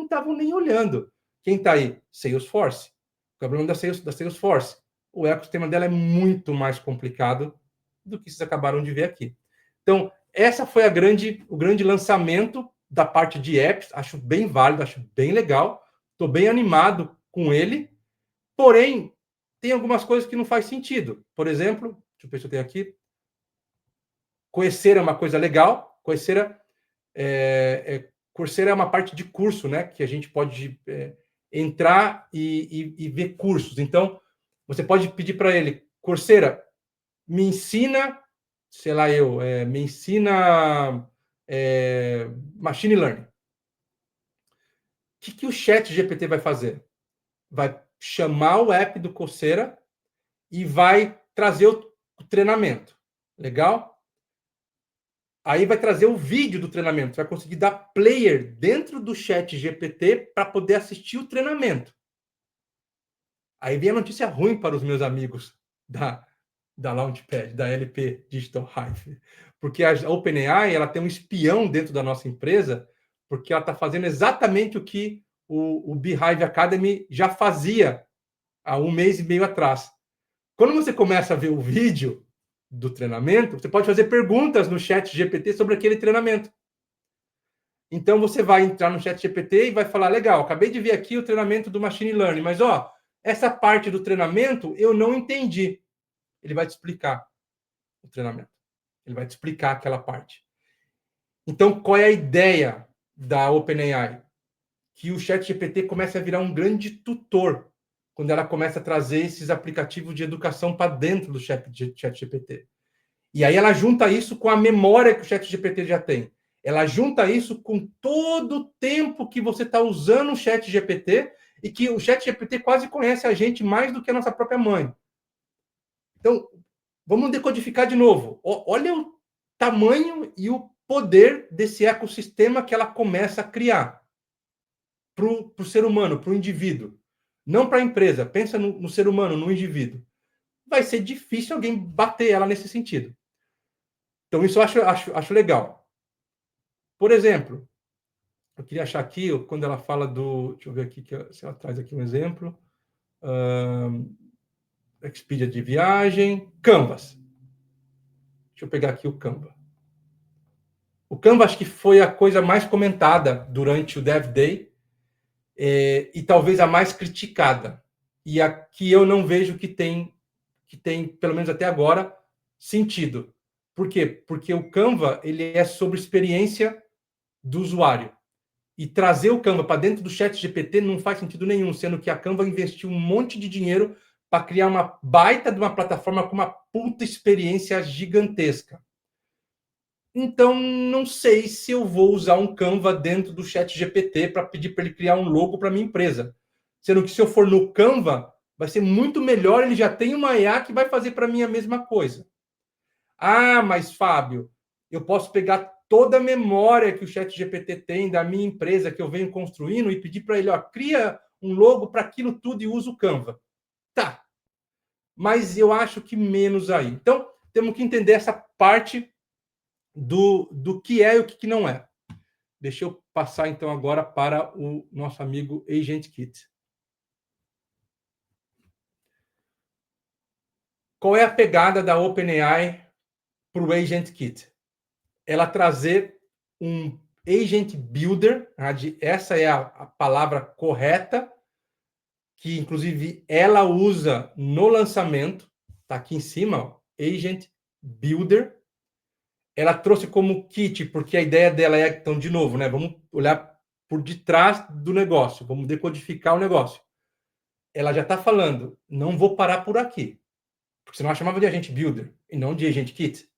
estavam nem olhando. Quem está aí? Salesforce. O problema da Salesforce. O ecossistema dela é muito mais complicado do que vocês acabaram de ver aqui. Então, essa foi o grande lançamento da parte de apps. Acho bem válido, acho bem legal. Estou bem animado com ele. Porém, tem algumas coisas que não faz sentido. Por exemplo, deixa eu ver se eu tenho aqui. Coursera é uma coisa legal. Coursera é uma parte de curso, né? Que a gente pode entrar e ver cursos. Então, você pode pedir para ele, Coursera, me ensina, sei lá me ensina machine learning. O que o ChatGPT vai fazer? Vai chamar o app do Coursera e vai trazer o treinamento. Legal? Aí vai trazer o vídeo do treinamento. Você vai conseguir dar player dentro do ChatGPT para poder assistir o treinamento. Aí vem a notícia ruim para os meus amigos da Launchpad, da LP Digital Hive. Porque a OpenAI ela tem um espião dentro da nossa empresa, porque ela está fazendo exatamente o que o Beehive Academy já fazia há 1 mês e meio atrás. Quando você começa a ver o vídeo do treinamento, você pode fazer perguntas no chat GPT sobre aquele treinamento. Então, você vai entrar no chat GPT e vai falar, legal, acabei de ver aqui o treinamento do Machine Learning, mas, essa parte do treinamento eu não entendi. Ele vai te explicar o treinamento. Ele vai te explicar aquela parte. Então, qual é a ideia da OpenAI? Que o chat GPT comece a virar um grande tutor quando ela começa a trazer esses aplicativos de educação para dentro do chat GPT. E aí ela junta isso com a memória que o chat GPT já tem. Ela junta isso com todo o tempo que você está usando o chat GPT e que o chat GPT quase conhece a gente mais do que a nossa própria mãe. Então, vamos decodificar de novo. Olha o tamanho e o poder desse ecossistema que ela começa a criar para o ser humano, para o indivíduo. Não para a empresa. Pensa no ser humano, no indivíduo. Vai ser difícil alguém bater ela nesse sentido. Então, isso eu acho legal. Por exemplo, eu queria achar aqui, quando ela fala do... Deixa eu ver aqui, se ela traz aqui um exemplo. Expedia de viagem. Canvas. Deixa eu pegar aqui o Canva. O Canva acho que foi a coisa mais comentada durante o Dev Day e talvez a mais criticada. E a que eu não vejo que tem, pelo menos até agora, sentido. Por quê? Porque o Canva ele é sobre experiência do usuário. E trazer o Canva para dentro do chat GPT não faz sentido nenhum, sendo que a Canva investiu um monte de dinheiro para criar uma baita de uma plataforma com uma puta experiência gigantesca. Então, não sei se eu vou usar um Canva dentro do chat GPT para pedir para ele criar um logo para minha empresa. Sendo que se eu for no Canva, vai ser muito melhor, ele já tem uma IA que vai fazer para mim a mesma coisa. Ah, mas Fábio, eu posso pegar toda a memória que o chat GPT tem da minha empresa que eu venho construindo e pedir para ele, cria um logo para aquilo tudo e usa o Canva. Tá. mas eu acho que menos aí. Então, temos que entender essa parte do que é e o que não é. Deixa eu passar, então, agora para o nosso amigo AgentKit. Qual é a pegada da OpenAI para o AgentKit? Ela trazer um Agent Builder, essa é a palavra correta, que inclusive ela usa no lançamento, está aqui em cima, ó, Agent Builder. Ela trouxe como kit, porque a ideia dela é, então, de novo, né? Vamos olhar por detrás do negócio, vamos decodificar o negócio. Ela já está falando, não vou parar por aqui, porque senão ela chamava de Agent Builder e não de Agent Kit.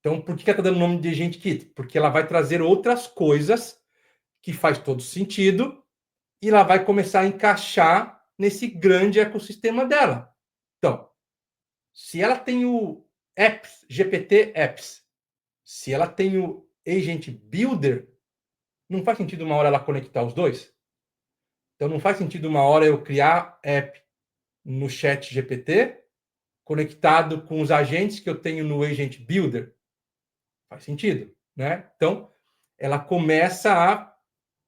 Então, por que ela está dando o nome de Agent Kit? Porque ela vai trazer outras coisas que faz todo sentido e ela vai começar a encaixar nesse grande ecossistema dela. Então, se ela tem o Apps, GPT Apps, se ela tem o Agent Builder, não faz sentido uma hora ela conectar os dois? Então, não faz sentido uma hora eu criar app no chat GPT conectado com os agentes que eu tenho no Agent Builder? Faz sentido, né? Então, ela começa a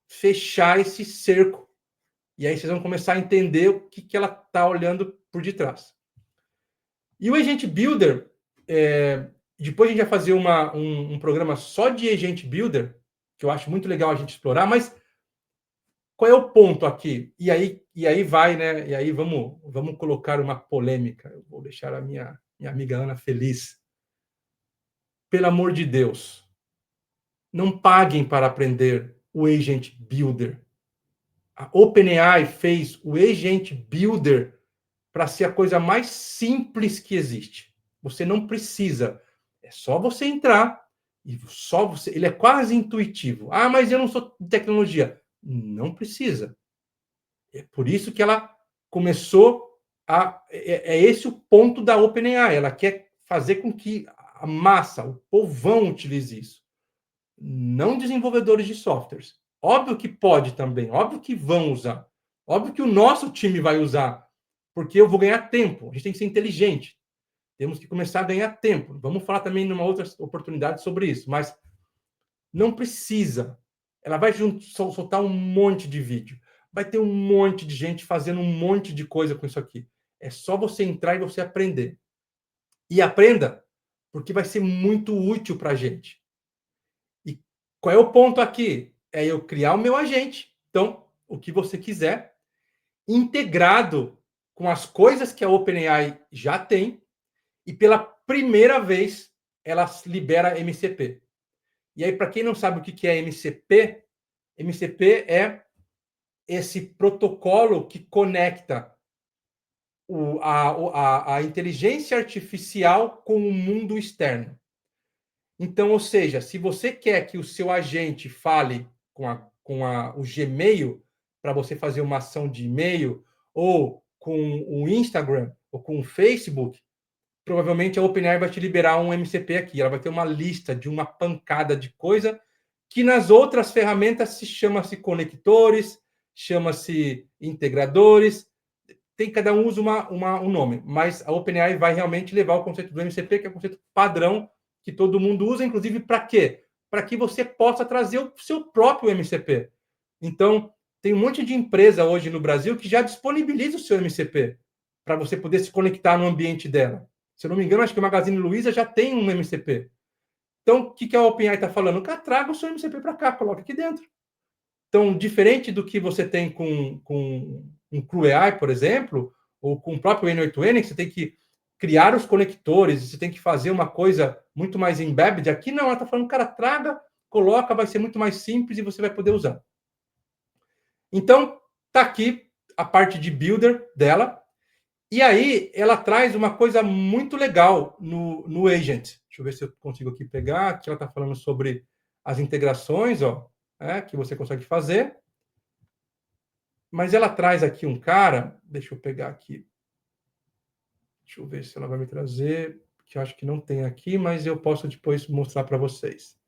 fechar esse cerco. E aí vocês vão começar a entender o que ela está olhando por detrás. E o Agent Builder, depois a gente vai fazer um programa só de Agent Builder, que eu acho muito legal a gente explorar, mas qual é o ponto aqui? E aí vai, né? E aí vamos colocar uma polêmica. Eu vou deixar a minha amiga Ana feliz. Pelo amor de Deus, não paguem para aprender o Agent Builder. A OpenAI fez o Agent Builder para ser a coisa mais simples que existe. Você não precisa. É só você entrar e só você. Ele é quase intuitivo. Ah, mas eu não sou de tecnologia. Não precisa. É por isso que ela começou a. É esse o ponto da OpenAI. Ela quer fazer com que a massa, o povão, utilize isso. Não desenvolvedores de softwares. Óbvio que pode também, óbvio que vão usar. Óbvio que o nosso time vai usar, porque eu vou ganhar tempo. A gente tem que ser inteligente. Temos que começar a ganhar tempo. Vamos falar também numa outra oportunidade sobre isso, mas não precisa. Ela vai soltar um monte de vídeo. Vai ter um monte de gente fazendo um monte de coisa com isso aqui. É só você entrar e você aprender. E aprenda, porque vai ser muito útil para a gente. E qual é o ponto aqui? É eu criar o meu agente. Então, o que você quiser, integrado com as coisas que a OpenAI já tem, e pela primeira vez ela libera MCP. E aí, para quem não sabe o que é MCP, MCP é esse protocolo que conecta a inteligência artificial com o mundo externo. Então, ou seja, se você quer que o seu agente fale com o Gmail para você fazer uma ação de e-mail, ou com o Instagram, ou com o Facebook, provavelmente a OpenAI vai te liberar um MCP aqui. Ela vai ter uma lista de uma pancada de coisa que nas outras ferramentas chama-se conectores, chama-se integradores, cada um usa um nome, mas a OpenAI vai realmente levar o conceito do MCP, que é o conceito padrão que todo mundo usa, inclusive para quê? Para que você possa trazer o seu próprio MCP. Então, tem um monte de empresa hoje no Brasil que já disponibiliza o seu MCP para você poder se conectar no ambiente dela. Se eu não me engano, acho que o Magazine Luiza já tem um MCP. Então, o que a OpenAI está falando? Cara, traga o seu MCP para cá, coloca aqui dentro. Então, diferente do que você tem com um CrewAI, por exemplo, ou com o próprio N8N, que você tem que criar os conectores, você tem que fazer uma coisa muito mais embedded. Aqui não, ela está falando, cara, traga, coloca, vai ser muito mais simples e você vai poder usar. Então, está aqui a parte de builder dela. E aí, ela traz uma coisa muito legal no Agent. Deixa eu ver se eu consigo aqui pegar. Aqui ela está falando sobre as integrações, ó, que você consegue fazer. Mas ela traz aqui um cara, deixa eu pegar aqui. Deixa eu ver se ela vai me trazer, que eu acho que não tem aqui, mas eu posso depois mostrar para vocês.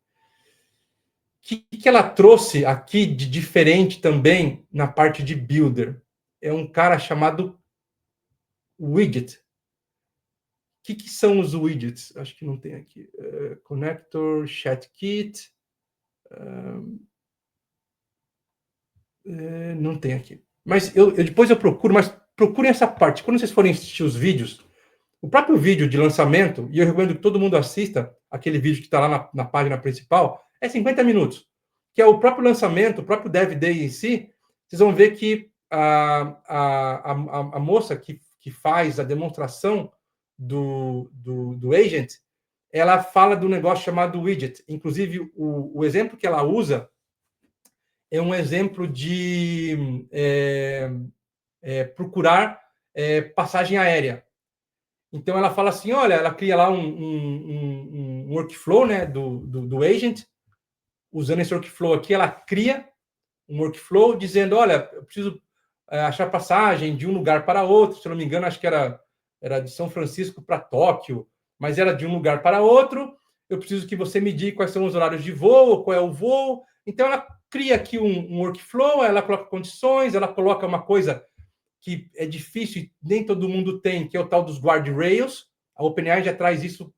O que ela trouxe aqui de diferente também na parte de builder? É um cara chamado Widget. que são os widgets? Acho que não tem aqui. Connector, ChatKit. Não tem aqui. Mas eu depois eu procuro, mas procurem essa parte. Quando vocês forem assistir os vídeos, o próprio vídeo de lançamento, e eu recomendo que todo mundo assista aquele vídeo que está lá na página principal, é 50 minutos, que é o próprio lançamento, o próprio Dev Day em si. Vocês vão ver que a moça que faz a demonstração do agent, ela fala do negócio chamado widget. Inclusive, o exemplo que ela usa é um exemplo de procurar passagem aérea. Então, ela fala assim, olha, ela cria lá um workflow, né, do agent. Usando esse workflow aqui, ela cria um workflow dizendo, olha, eu preciso achar passagem de um lugar para outro. Se eu não me engano, acho que era de São Francisco para Tóquio, mas era de um lugar para outro. Eu preciso que você me diga quais são os horários de voo, qual é o voo. Então, ela cria aqui um workflow, ela coloca condições, ela coloca uma coisa que é difícil e nem todo mundo tem, que é o tal dos guardrails. A OpenAI já traz isso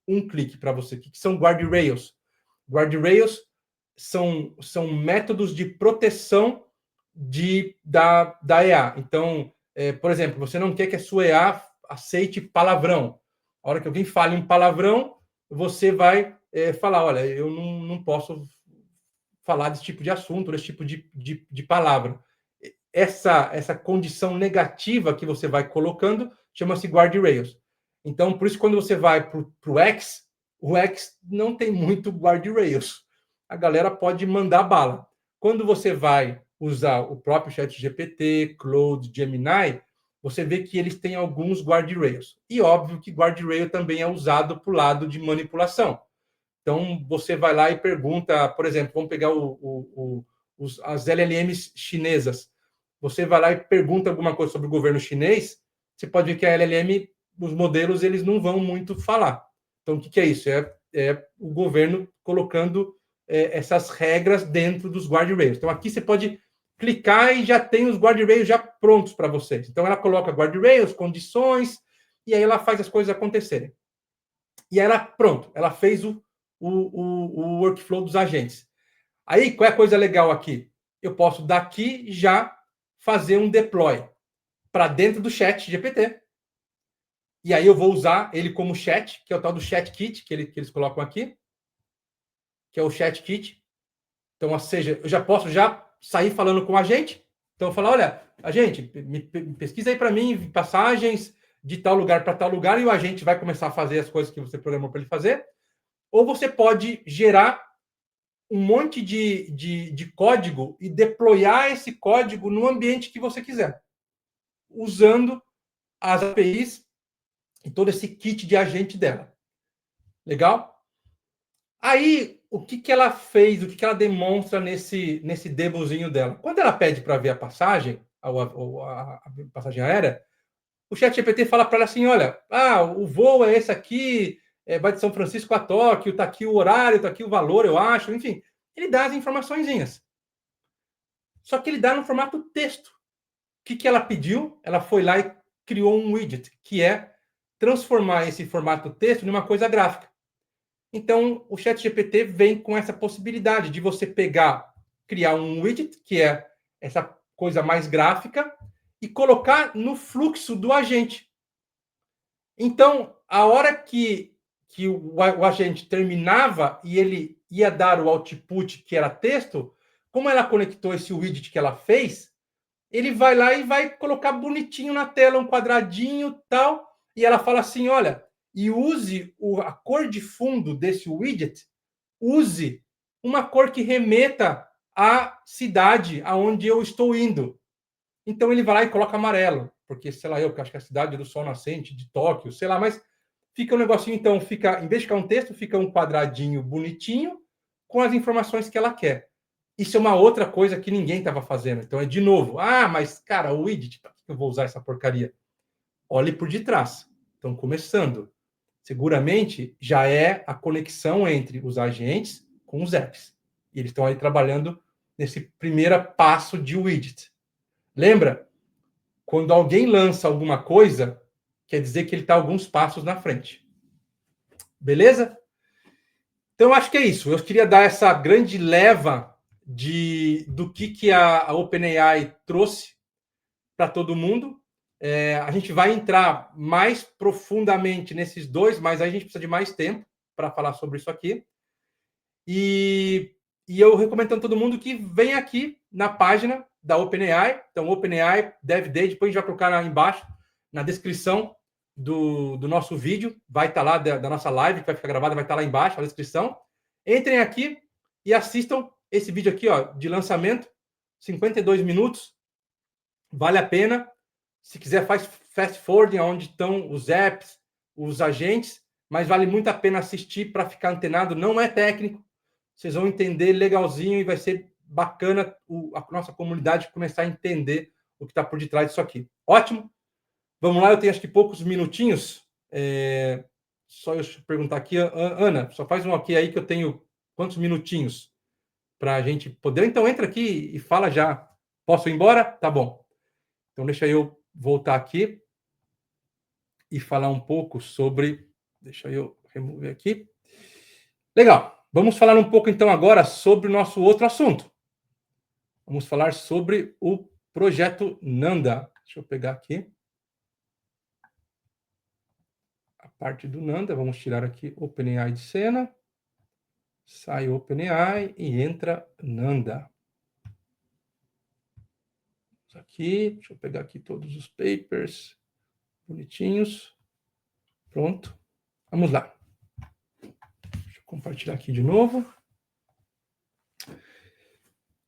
um clique para você. O que são guardrails? Guardrails são métodos de proteção da EA. Então, por exemplo, você não quer que a sua EA aceite palavrão. A hora que alguém fale um palavrão, você vai falar, olha, eu não posso falar desse tipo de assunto, desse tipo de palavra. Essa condição negativa que você vai colocando chama-se guardrails. Então, por isso, quando você vai para o X, o X não tem muito guardrails. A galera pode mandar bala. Quando você vai usar o próprio ChatGPT, Claude, Gemini, você vê que eles têm alguns guardrails. E óbvio que guardrail também é usado para o lado de manipulação. Então, você vai lá e pergunta, por exemplo, vamos pegar as LLMs chinesas. Você vai lá e pergunta alguma coisa sobre o governo chinês, você pode ver que a LLM, os modelos, eles não vão muito falar. Então, o que é isso? É o governo colocando essas regras dentro dos guardrails. Então, aqui você pode clicar e já tem os guardrails já prontos para vocês. Então, ela coloca guardrails, condições, e aí ela faz as coisas acontecerem. E ela, pronto, ela fez o workflow dos agentes. Aí, qual é a coisa legal aqui? Eu posso daqui já fazer um deploy para dentro do chat GPT. E aí eu vou usar ele como chat, que é o tal do chat kit, que eles colocam aqui, que é o chat kit. Então, ou seja, eu já posso sair falando com a gente. Então, eu falo, olha, agente, me pesquisa aí para mim passagens de tal lugar para tal lugar, e o agente vai começar a fazer as coisas que você programou para ele fazer. Ou você pode gerar um monte de código e deployar esse código no ambiente que você quiser, usando as APIs e todo esse kit de agente dela. Legal? Aí, o que ela fez, o que ela demonstra nesse demozinho dela? Quando ela pede para ver a passagem, a passagem aérea, o ChatGPT fala para ela assim, olha, o voo é esse aqui, vai de São Francisco a Tóquio, está aqui o horário, está aqui o valor, eu acho, enfim. Ele dá as informaçõezinhas. Só que ele dá no formato texto. O que ela pediu? Ela foi lá e criou um widget, que é transformar esse formato texto numa coisa gráfica. Então, o ChatGPT vem com essa possibilidade de você criar um widget, que é essa coisa mais gráfica, e colocar no fluxo do agente. Então, a hora que o agente terminava e ele ia dar o output, que era texto, como ela conectou esse widget que ela fez, ele vai lá e vai colocar bonitinho na tela, um quadradinho tal, e ela fala assim, olha, e use a cor de fundo desse widget, use uma cor que remeta à cidade aonde eu estou indo. Então ele vai lá e coloca amarelo, porque, sei lá, eu acho que a cidade do sol nascente, de Tóquio, sei lá, mas fica um negocinho, então, em vez de ficar um texto, fica um quadradinho bonitinho com as informações que ela quer. Isso é uma outra coisa que ninguém estava fazendo. Então, é de novo, mas, cara, o widget, para que eu vou usar essa porcaria? Olhe por detrás. Estão começando. Seguramente, já é a conexão entre os agentes com os apps. E eles estão aí trabalhando nesse primeiro passo de widget. Lembra? Quando alguém lança alguma coisa, quer dizer que ele está alguns passos na frente. Beleza? Então, acho que é isso. Eu queria dar essa grande leva do que a OpenAI trouxe para todo mundo. A gente vai entrar mais profundamente nesses dois, mas aí a gente precisa de mais tempo para falar sobre isso aqui. E eu recomendo a todo mundo que venha aqui na página da OpenAI. Então, OpenAI Dev Day, depois a gente vai colocar lá embaixo, na descrição do nosso vídeo. Vai estar lá, da nossa live, que vai ficar gravada, vai estar lá embaixo, na descrição. Entrem aqui e assistam esse vídeo aqui, ó, de lançamento, 52 minutos. Vale a pena. Se quiser, faz fast forwarding, onde estão os apps, os agentes, mas vale muito a pena assistir para ficar antenado. Não é técnico, vocês vão entender legalzinho e vai ser bacana a nossa comunidade começar a entender o que está por detrás disso aqui. Ótimo? Vamos lá, eu tenho acho que poucos minutinhos. Só eu perguntar aqui, Ana, só faz um ok aí que eu tenho quantos minutinhos para a gente poder. Então entra aqui e fala já. Posso ir embora? Tá bom. Então deixa eu voltar aqui e falar um pouco sobre. Deixa eu remover aqui. Legal. Vamos falar um pouco então agora sobre o nosso outro assunto. Vamos falar sobre o projeto Nanda. Deixa eu pegar aqui a parte do Nanda. Vamos tirar aqui OpenAI de cena. Sai OpenAI e entra Nanda. Aqui, deixa eu pegar aqui todos os papers bonitinhos. Pronto. Vamos lá. Deixa eu compartilhar aqui de novo.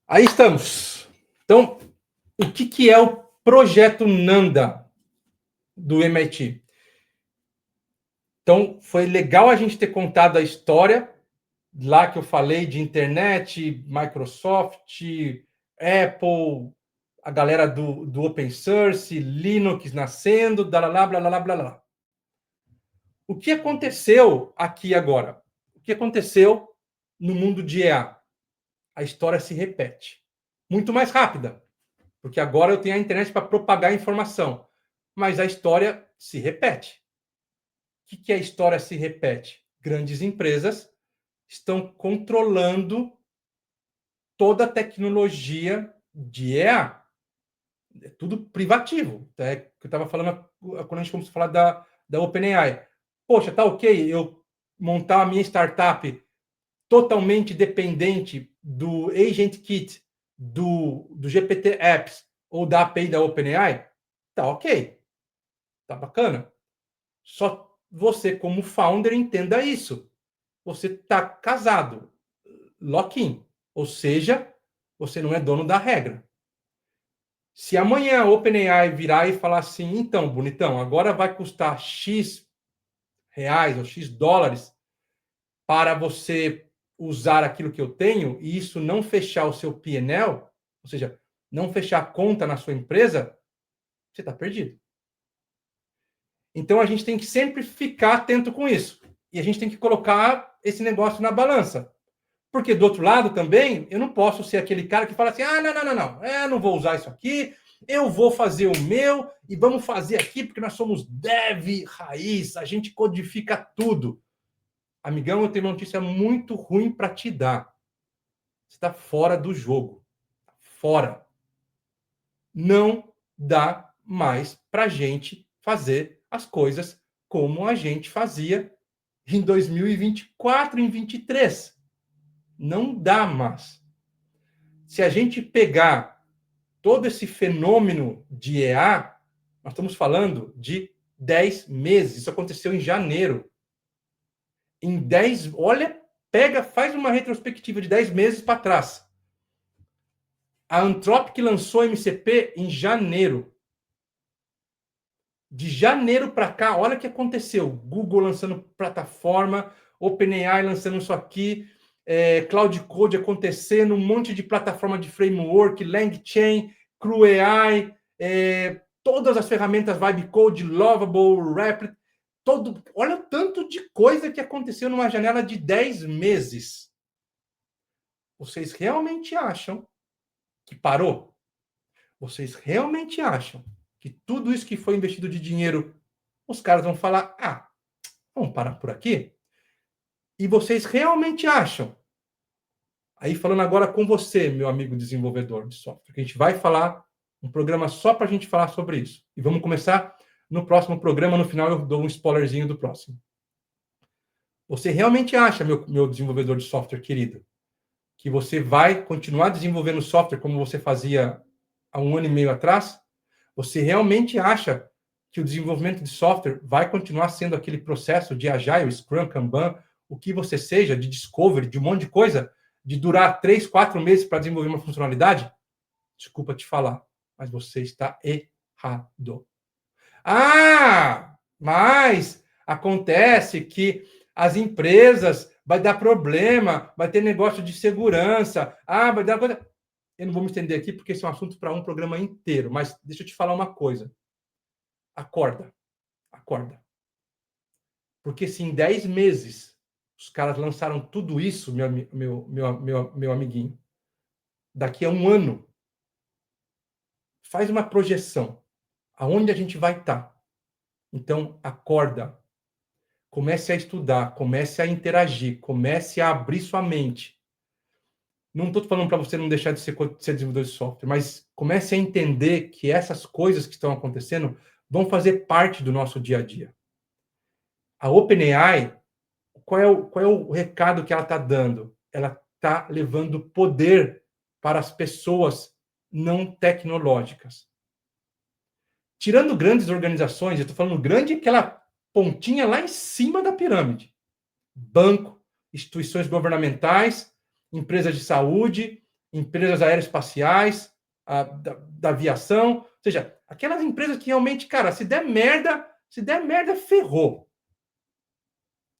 Aí estamos. Então, o que é o projeto Nanda do MIT? Então, foi legal a gente ter contado a história lá que eu falei de internet, Microsoft, Apple, a galera do open source, Linux nascendo, blá, blá, blá, blá, blá, blá. O que aconteceu aqui agora? O que aconteceu no mundo de EA? A história se repete. Muito mais rápida, porque agora eu tenho a internet para propagar a informação. Mas a história se repete. O que a história se repete? Grandes empresas estão controlando toda a tecnologia de EA. É tudo privativo. É que eu estava falando quando a gente começou a falar da OpenAI. Poxa, tá ok eu montar a minha startup totalmente dependente do Agent Kit, do GPT Apps ou da API da OpenAI? Tá ok. Tá bacana. Só você, como founder, entenda isso. Você está casado. Lock-in. Ou seja, você não é dono da regra. Se amanhã a OpenAI virar e falar assim, então, bonitão, agora vai custar X reais ou X dólares para você usar aquilo que eu tenho e isso não fechar o seu P&L, ou seja, não fechar a conta na sua empresa, você está perdido. Então, a gente tem que sempre ficar atento com isso. E a gente tem que colocar esse negócio na balança. Porque, do outro lado, também, eu não posso ser aquele cara que fala assim, não, não vou usar isso aqui, eu vou fazer o meu e vamos fazer aqui porque nós somos dev raiz, a gente codifica tudo. Amigão, eu tenho uma notícia muito ruim para te dar. Você está fora do jogo. Fora. Não dá mais para a gente fazer as coisas como a gente fazia em 2024, em 2023. Não dá mais. Se a gente pegar todo esse fenômeno de EA, nós estamos falando de 10 meses. Isso aconteceu em janeiro. Em 10, olha, faz uma retrospectiva de 10 meses para trás. A Anthropic lançou MCP em janeiro. De janeiro para cá, olha o que aconteceu. Google lançando plataforma, OpenAI lançando isso aqui, Cloud Code acontecendo, um monte de plataforma de framework, LangChain, CrewAI, todas as ferramentas Vibe Code, Lovable, Replit, olha o tanto de coisa que aconteceu numa janela de 10 meses. Vocês realmente acham que parou? Vocês realmente acham que tudo isso que foi investido de dinheiro, os caras vão falar, vamos parar por aqui? E vocês realmente acham, aí falando agora com você, meu amigo desenvolvedor de software, que a gente vai falar um programa só para a gente falar sobre isso. E vamos começar no próximo programa, no final eu dou um spoilerzinho do próximo. Você realmente acha, meu desenvolvedor de software querido, que você vai continuar desenvolvendo software como você fazia há 1 ano e meio atrás? Você realmente acha que o desenvolvimento de software vai continuar sendo aquele processo de Agile, Scrum, Kanban, o que você seja, de discovery, de um monte de coisa, de durar 3, 4 meses para desenvolver uma funcionalidade? Desculpa te falar, mas você está errado. Mas acontece que as empresas vai dar problema, vai ter negócio de segurança, vai dar coisa. Eu não vou me estender aqui porque esse é um assunto para um programa inteiro, mas deixa eu te falar uma coisa. Acorda. Porque se em 10 meses os caras lançaram tudo isso, meu amiguinho, daqui a 1 ano, faz uma projeção. Aonde a gente vai estar? Então, acorda. Comece a estudar, comece a interagir, comece a abrir sua mente. Não estou falando para você não deixar de ser desenvolvedor de software, mas comece a entender que essas coisas que estão acontecendo vão fazer parte do nosso dia a dia. A OpenAI, qual é o recado que ela está dando? Ela está levando poder para as pessoas não tecnológicas. Tirando grandes organizações, eu estou falando grande, aquela pontinha lá em cima da pirâmide. Banco, instituições governamentais, empresas de saúde, empresas aeroespaciais, da aviação, ou seja, aquelas empresas que realmente, cara, se der merda, ferrou.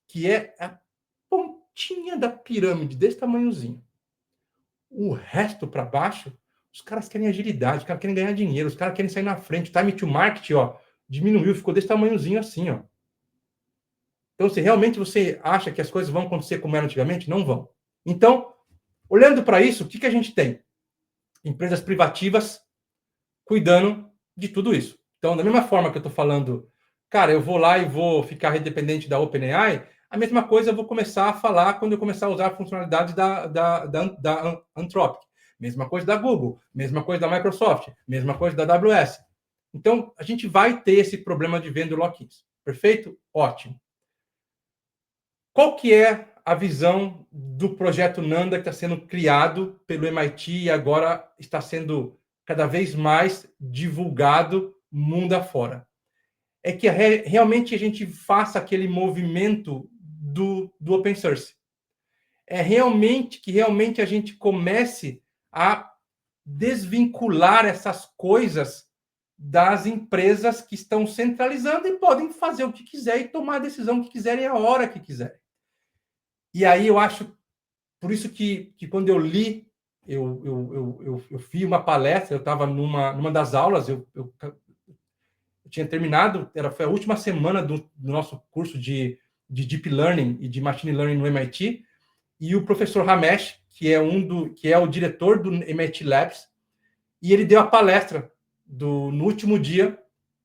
Que é a pontinha da pirâmide, desse tamanhozinho. O resto para baixo, os caras querem agilidade, os caras querem ganhar dinheiro, os caras querem sair na frente. O time to market, diminuiu, ficou desse tamanhozinho assim, Então, se realmente você acha que as coisas vão acontecer como era antigamente, não vão. Então, olhando para isso, o que a gente tem? Empresas privativas cuidando de tudo isso. Então, da mesma forma que eu estou falando, cara, eu vou lá e vou ficar dependente da OpenAI, a mesma coisa eu vou começar a falar quando eu começar a usar a funcionalidade da Anthropic. Mesma coisa da Google, mesma coisa da Microsoft, mesma coisa da AWS. Então, a gente vai ter esse problema de vendor lock-ins. Perfeito? Ótimo. Qual que é a visão do projeto Nanda que está sendo criado pelo MIT e agora está sendo cada vez mais divulgado mundo afora? É que realmente a gente faça aquele movimento do open source. É que realmente a gente comece a desvincular essas coisas das empresas que estão centralizando e podem fazer o que quiser e tomar a decisão que quiserem a hora que quiserem. E aí eu acho, por isso que quando eu li, eu fiz uma palestra, eu estava numa das aulas, eu tinha terminado, foi a última semana do nosso curso de Deep Learning e de Machine Learning no MIT, e o professor Ramesh, que é o diretor do MIT Labs, e ele deu a palestra no último dia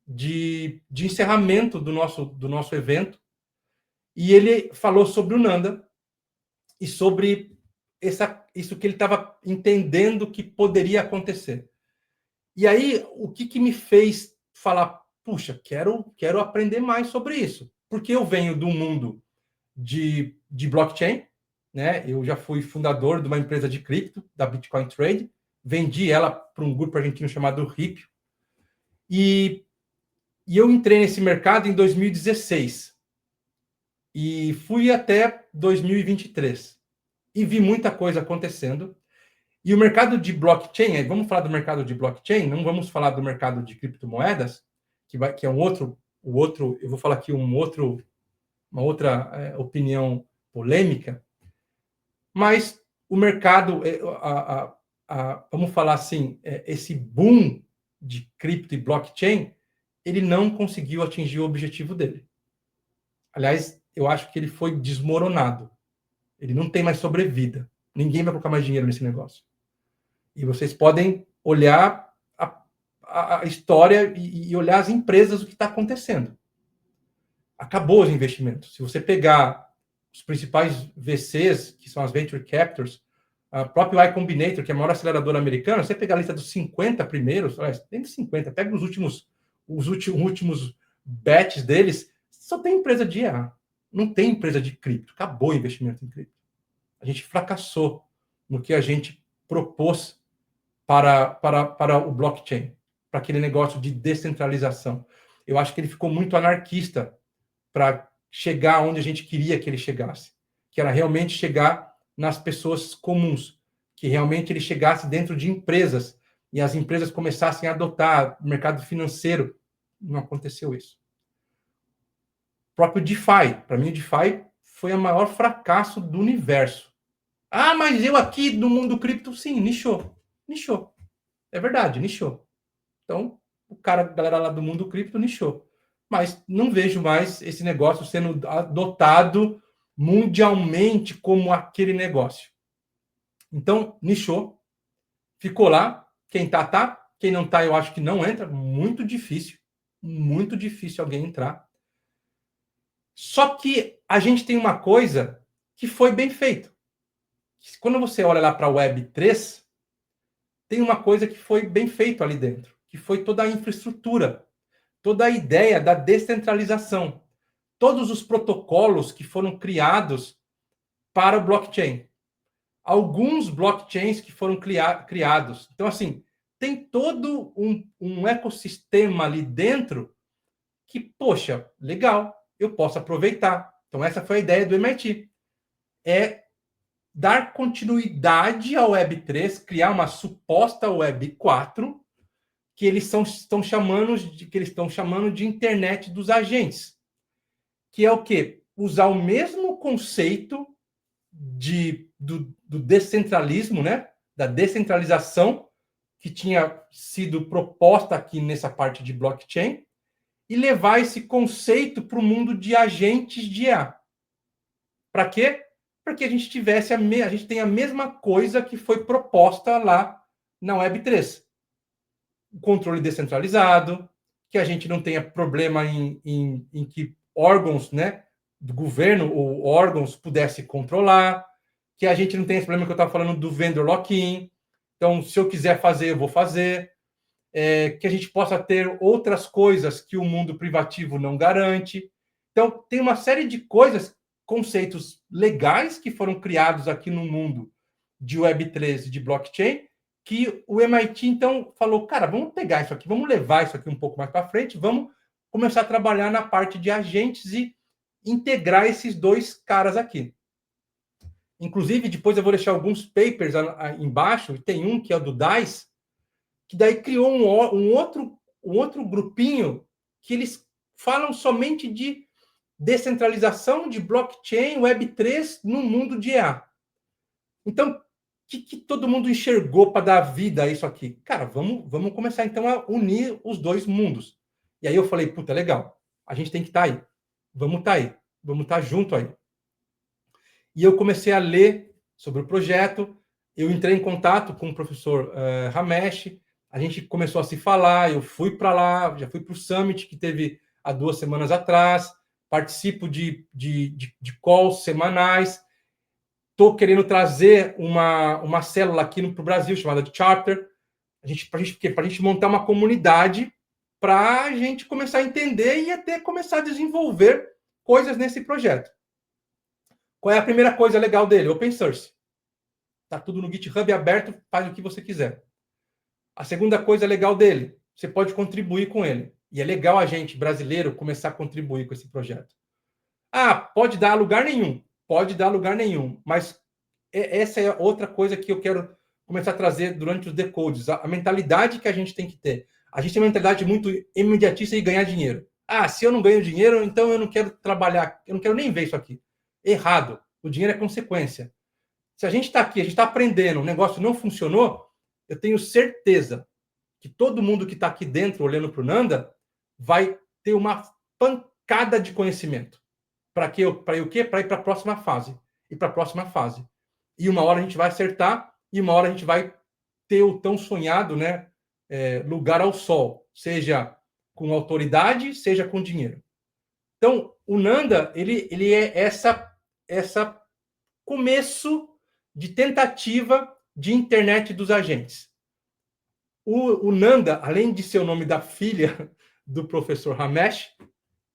de encerramento do nosso evento, e ele falou sobre o Nanda e sobre isso que ele estava entendendo que poderia acontecer. E aí, o que me fez falar, puxa, quero aprender mais sobre isso? Porque eu venho do mundo de blockchain, né? Eu já fui fundador de uma empresa de cripto, da Bitcoin Trade, vendi ela para um grupo argentino chamado Ripio, e eu entrei nesse mercado em 2016 e fui até 2023 e vi muita coisa acontecendo. E o mercado de blockchain, vamos falar do mercado de blockchain, não vamos falar do mercado de criptomoedas, que é o outro, eu vou falar aqui uma outra opinião polêmica, mas o mercado, vamos falar assim, esse boom de cripto e blockchain, ele não conseguiu atingir o objetivo dele. Aliás, eu acho que ele foi desmoronado. Ele não tem mais sobrevida. Ninguém vai colocar mais dinheiro nesse negócio. E vocês podem olhar a história e olhar as empresas, o que está acontecendo. acabou os investimentos. Se você pegar os principais VCs, que são as Venture Capitals, a própria Y Combinator, que é a maior aceleradora americana, você pegar a lista dos 50 primeiros, tem 50, pega os últimos bets deles, só tem empresa de IA. Não tem empresa de cripto. Acabou o investimento em cripto. A gente fracassou no que a gente propôs para o blockchain, para aquele negócio de descentralização. Eu acho que ele ficou muito anarquista para chegar onde a gente queria que ele chegasse, que era realmente chegar nas pessoas comuns, que realmente ele chegasse dentro de empresas e as empresas começassem a adotar o mercado financeiro. Não aconteceu isso. O próprio DeFi, para mim o DeFi foi o maior fracasso do universo. Ah, mas eu aqui no mundo cripto, sim, nichou. É verdade, nichou. Então, a galera lá do mundo cripto nichou. Mas não vejo mais esse negócio sendo adotado mundialmente como aquele negócio. Então, nichou, ficou lá. Quem tá, tá. Quem não tá, eu acho que não entra. Muito difícil alguém entrar. Só que a gente tem uma coisa que foi bem feito. Quando você olha lá para a Web3, tem uma coisa que foi bem feito ali dentro, que foi toda a infraestrutura, toda a ideia da descentralização, todos os protocolos que foram criados para o blockchain. Alguns blockchains que foram criados. Então, assim, tem todo um ecossistema ali dentro que, poxa, legal, eu posso aproveitar. Então, essa foi a ideia do MIT. É dar continuidade ao Web3, criar uma suposta Web4, que eles estão chamando de internet dos agentes, que é o quê? Usar o mesmo conceito do descentralismo, né? Da descentralização que tinha sido proposta aqui nessa parte de blockchain e levar esse conceito para o mundo de agentes de IA. Para quê? Para que a gente tivesse a gente tem a mesma coisa que foi proposta lá na Web3. O controle descentralizado, que a gente não tenha problema em que órgãos, né, do governo ou órgãos pudesse controlar, que a gente não tenha esse problema que eu estava falando do vendor lock-in. Então, se eu quiser fazer, eu vou fazer. Que a gente possa ter outras coisas que o mundo privativo não garante. Então, tem uma série de coisas, conceitos legais que foram criados aqui no mundo de Web3 e de blockchain, que o MIT, então, falou, cara, vamos pegar isso aqui, vamos levar isso aqui um pouco mais para frente, vamos começar a trabalhar na parte de agentes e integrar esses dois caras aqui. Inclusive, depois eu vou deixar alguns papers embaixo, tem um que é o do DICE, que daí criou um outro grupinho que eles falam somente de descentralização de blockchain, Web3 no mundo de IA. Então, o que todo mundo enxergou para dar vida a isso aqui? Cara, vamos começar então a unir os dois mundos. E aí eu falei, puta, legal, a gente tem que estar aí. Vamos estar junto aí. E eu comecei a ler sobre o projeto, eu entrei em contato com o professor Ramesh, a gente começou a se falar, eu fui para lá, já fui para o Summit, que teve há 2 semanas atrás, participo de calls semanais, estou querendo trazer uma célula aqui para o Brasil, chamada de Charter, para a gente montar uma comunidade para a gente começar a entender e até começar a desenvolver coisas nesse projeto. Qual é a primeira coisa legal dele? Open source. Está tudo no GitHub aberto, faz o que você quiser. A segunda coisa legal dele, você pode contribuir com ele. E é legal a gente, brasileiro, começar a contribuir com esse projeto. Ah, pode dar lugar nenhum. Pode dar lugar nenhum. Mas essa é outra coisa que eu quero começar a trazer durante os decodes. A mentalidade que a gente tem que ter. A gente tem uma mentalidade muito imediatista e ganhar dinheiro. Ah, se eu não ganho dinheiro, então eu não quero trabalhar. Eu não quero nem ver isso aqui. Errado. O dinheiro é consequência. Se a gente está aqui, a gente está aprendendo, o negócio não funcionou, eu tenho certeza que todo mundo que está aqui dentro olhando para o Nanda vai ter uma pancada de conhecimento. Para quê? Para ir para a próxima fase. E para a próxima fase. E uma hora a gente vai acertar e uma hora a gente vai ter o tão sonhado, né, lugar ao sol, seja com autoridade, seja com dinheiro. Então, o Nanda, ele é essa começo de tentativa de internet dos agentes. O Nanda, além de ser o nome da filha do professor Ramesh,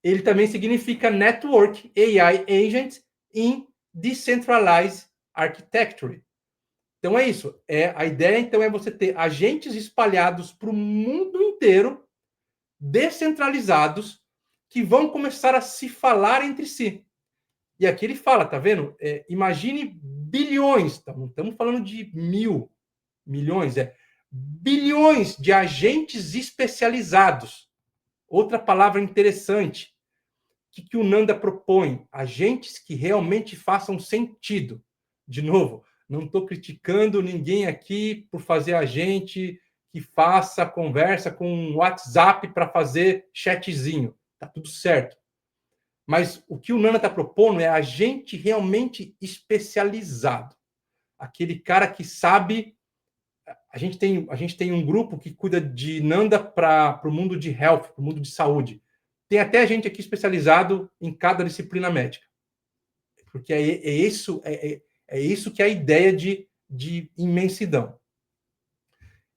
ele também significa Network AI Agent in Decentralized Architecture. Então é isso. A ideia então é você ter agentes espalhados para o mundo inteiro, descentralizados, que vão começar a se falar entre si. E aqui ele fala, tá vendo? Imagine bilhões, não estamos falando de milhões, bilhões de agentes especializados. Outra palavra interessante, que o Nanda propõe? Agentes que realmente façam sentido. De novo, não estou criticando ninguém aqui por fazer agente que faça conversa com um WhatsApp para fazer chatzinho. Tá tudo certo. Mas o que o Nanda está propondo é agente realmente especializado. Aquele cara que sabe. A gente tem um grupo que cuida de Nanda para o mundo de health, para o mundo de saúde. Tem até gente aqui especializado em cada disciplina médica. Porque é isso que é a ideia de imensidão.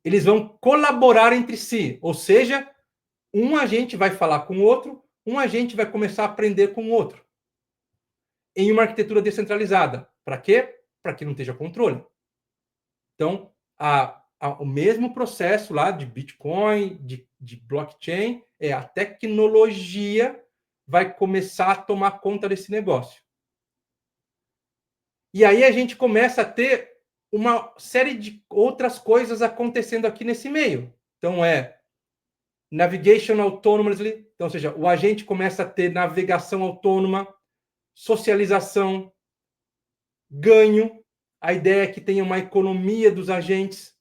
Eles vão colaborar entre si, ou seja, um agente vai falar com o outro, um agente vai começar a aprender com o outro. Em uma arquitetura descentralizada. Para quê? Para que não esteja controle. Então, o mesmo processo lá de Bitcoin, de blockchain, a tecnologia vai começar a tomar conta desse negócio. E aí a gente começa a ter uma série de outras coisas acontecendo aqui nesse meio. Então, navigation autonomously, então, ou seja, o agente começa a ter navegação autônoma, socialização, ganho. A ideia é que tenha uma economia dos agentes,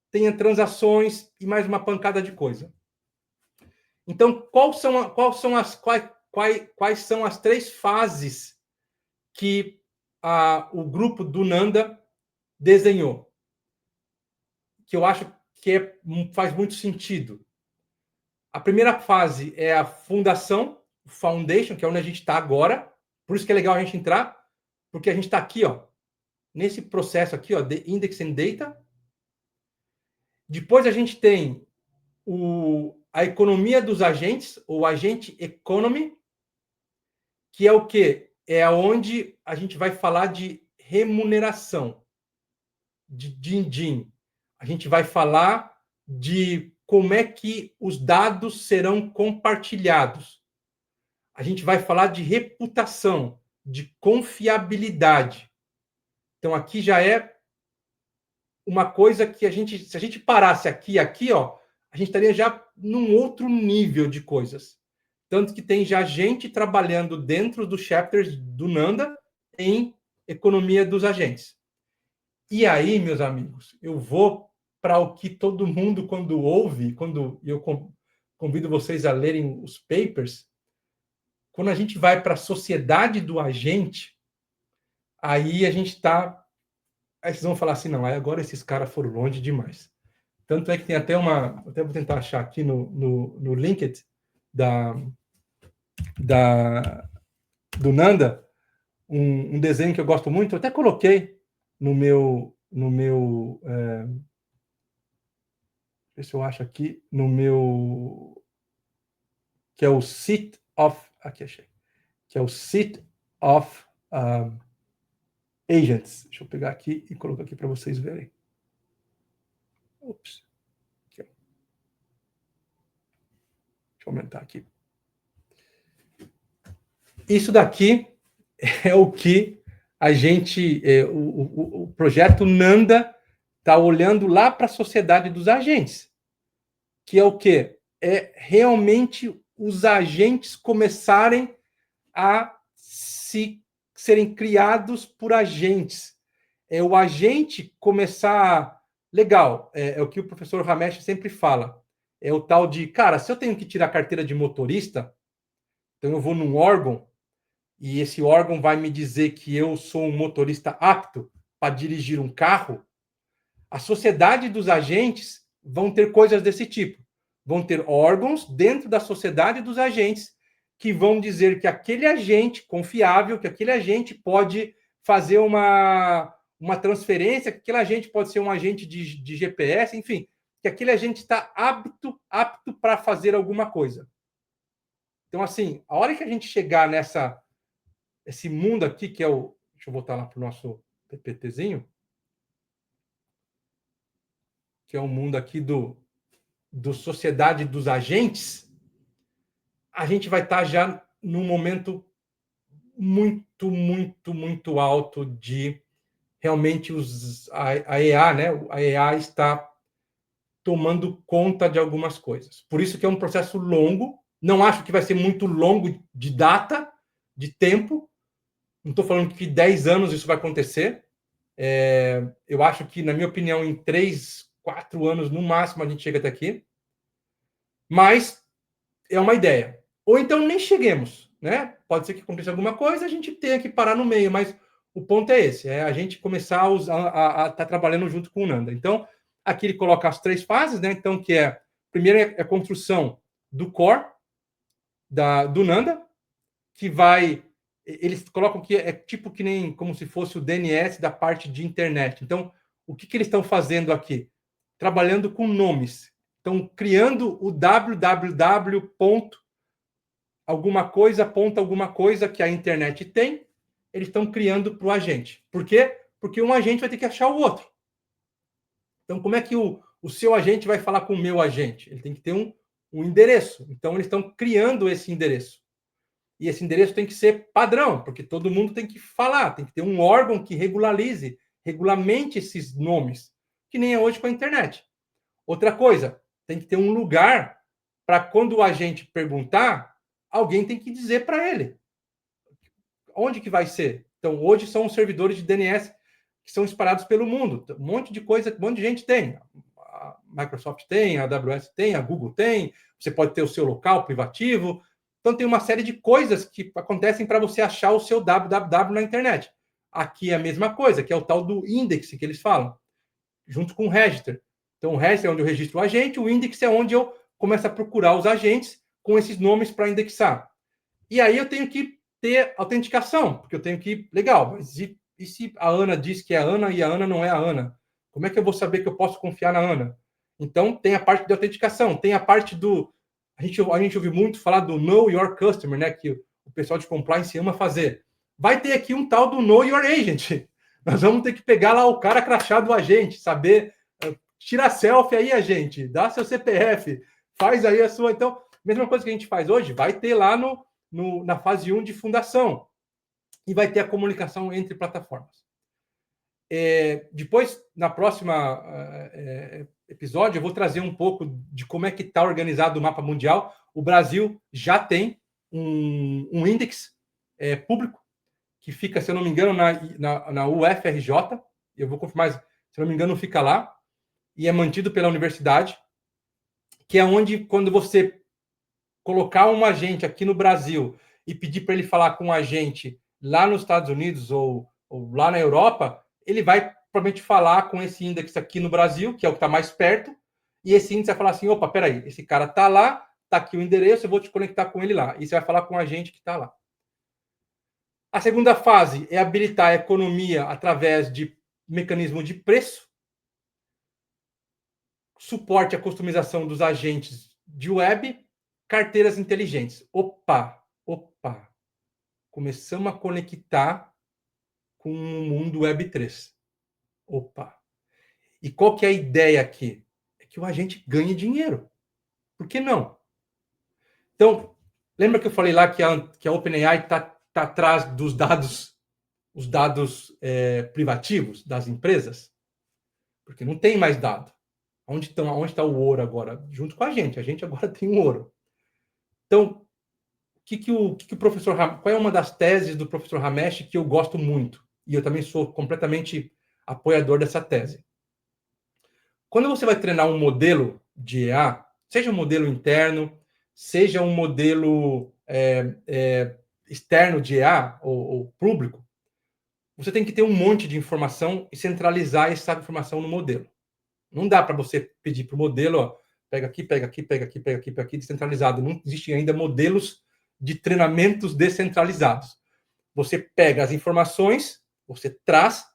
tenha transações e mais uma pancada de coisa. Então, quais são as três fases que o grupo do Nanda desenhou? Que eu acho que faz muito sentido. A primeira fase é a fundação, foundation, que é onde a gente está agora. Por isso que é legal a gente entrar, porque a gente está aqui, nesse processo aqui, de index and data. Depois a gente tem a economia dos agentes, ou agente economy, que é o quê? É onde a gente vai falar de remuneração, de din-din. A gente vai falar de como é que os dados serão compartilhados. A gente vai falar de reputação, de confiabilidade. Então, aqui já é uma coisa que se a gente parasse aqui, a gente estaria já num outro nível de coisas. Tanto que tem já gente trabalhando dentro dos chapters do Nanda em economia dos agentes. E aí, meus amigos, eu vou para o que todo mundo, quando ouve, quando eu convido vocês a lerem os papers, quando a gente vai para a sociedade do agente, aí a gente está... Aí vocês vão falar assim, não, agora esses caras foram longe demais. Tanto é que tem até até vou tentar achar aqui no LinkedIn do Nanda, um desenho que eu gosto muito, eu até coloquei no meu deixa eu acho aqui, no meu, que é o Seat of, aqui achei, que é o Seat of Agents. Deixa eu pegar aqui e colocar aqui para vocês verem. Ops. Aqui, deixa eu aumentar aqui. Isso daqui é o que a gente, o projeto Nanda está olhando lá para a sociedade dos agentes, que é o quê? É realmente os agentes começarem a serem criados por agentes. É o agente começar... Legal, é o que o professor Ramesh sempre fala. É o tal de, cara, se eu tenho que tirar carteira de motorista, então eu vou num órgão, e esse órgão vai me dizer que eu sou um motorista apto para dirigir um carro, a sociedade dos agentes vão ter coisas desse tipo. Vão ter órgãos dentro da sociedade dos agentes que vão dizer que aquele agente confiável, que aquele agente pode fazer uma transferência, que aquele agente pode ser um agente de GPS, enfim, que aquele agente está apto para fazer alguma coisa. Então, assim, a hora que a gente chegar esse mundo aqui, que é o... Deixa eu voltar lá para o nosso PPTzinho, que é o mundo aqui do Sociedade dos Agentes, a gente vai estar já num momento muito, muito, muito alto de realmente a EA, né? A EA está tomando conta de algumas coisas. Por isso que é um processo longo. Não acho que vai ser muito longo de data, de tempo. Não estou falando que 10 anos isso vai acontecer. Eu acho que, na minha opinião, em 3, 4 anos, no máximo, a gente chega até aqui. Mas é uma ideia. Ou então nem cheguemos, né? Pode ser que aconteça alguma coisa, a gente tenha que parar no meio, mas o ponto é esse, é a gente começar a estar trabalhando junto com o Nanda. Então, aqui ele coloca as 3 fases, né? Então, que é, primeiro é a construção do core do Nanda, que vai, eles colocam que é tipo que nem como se fosse o DNS da parte de internet. Então, o que eles estão fazendo aqui? Trabalhando com nomes. Estão criando o www. Alguma coisa que a internet tem, eles estão criando para o agente. Por quê? Porque um agente vai ter que achar o outro. Então, como é que o seu agente vai falar com o meu agente? Ele tem que ter um endereço. Então, eles estão criando esse endereço. E esse endereço tem que ser padrão, porque todo mundo tem que falar, tem que ter um órgão que regulamente esses nomes, que nem é hoje com a internet. Outra coisa, tem que ter um lugar para quando o agente perguntar, alguém tem que dizer para ele onde que vai ser. Então, hoje são os servidores de DNS que são espalhados pelo mundo. Um monte de coisa, um monte de gente tem. A Microsoft tem, a AWS tem, a Google tem. Você pode ter o seu local privativo. Então, tem uma série de coisas que acontecem para você achar o seu www na internet. Aqui é a mesma coisa, que é o tal do index que eles falam, junto com o register. Então, o register é onde eu registro o agente, o index é onde eu começo a procurar os agentes com esses nomes para indexar. E aí eu tenho que ter autenticação, porque eu tenho que... Legal, mas e se a Ana diz que é a Ana e a Ana não é a Ana? Como é que eu vou saber que eu posso confiar na Ana? Então, tem a parte de autenticação, tem a parte do... A gente ouviu muito falar do Know Your Customer, né? Que o pessoal de compliance ama fazer. Vai ter aqui um tal do Know Your Agent. Nós vamos ter que pegar lá o cara crachado do agente, saber... Tira selfie aí, agente, dá seu CPF, faz aí a sua... Então, mesma coisa que a gente faz hoje, vai ter lá na fase 1 de fundação. E vai ter a comunicação entre plataformas. Depois, na próxima episódio, eu vou trazer um pouco de como é que está organizado o mapa mundial. O Brasil já tem um índex público que fica, se eu não me engano, na UFRJ. Eu vou confirmar, se eu não me engano, fica lá. E é mantido pela universidade, que é onde, quando você colocar um agente aqui no Brasil e pedir para ele falar com um agente lá nos Estados Unidos ou lá na Europa, ele vai provavelmente falar com esse índice aqui no Brasil, que é o que está mais perto, e esse índice vai falar assim, opa, peraí, esse cara está lá, está aqui o endereço, eu vou te conectar com ele lá. E você vai falar com o agente que está lá. A segunda fase é habilitar a economia através de mecanismo de preço, suporte à customização dos agentes de web, carteiras inteligentes. Opa! Começamos a conectar com o mundo Web3. Opa! E qual que é a ideia aqui? É que o agente ganhe dinheiro. Por que não? Então, lembra que eu falei lá que a OpenAI está atrás dos dados, os dados privativos das empresas? Porque não tem mais dado. Onde está o ouro agora? Junto com a gente agora tem o ouro. Então, o professor... Qual é uma das teses do professor Ramesh que eu gosto muito? E eu também sou completamente apoiador dessa tese. Quando você vai treinar um modelo de EA, seja um modelo interno, seja um modelo externo de EA ou público, você tem que ter um monte de informação e centralizar essa informação no modelo. Não dá para você pedir para o modelo, ó, pega aqui, descentralizado. Não existem ainda modelos de treinamentos descentralizados. Você pega as informações, você traz,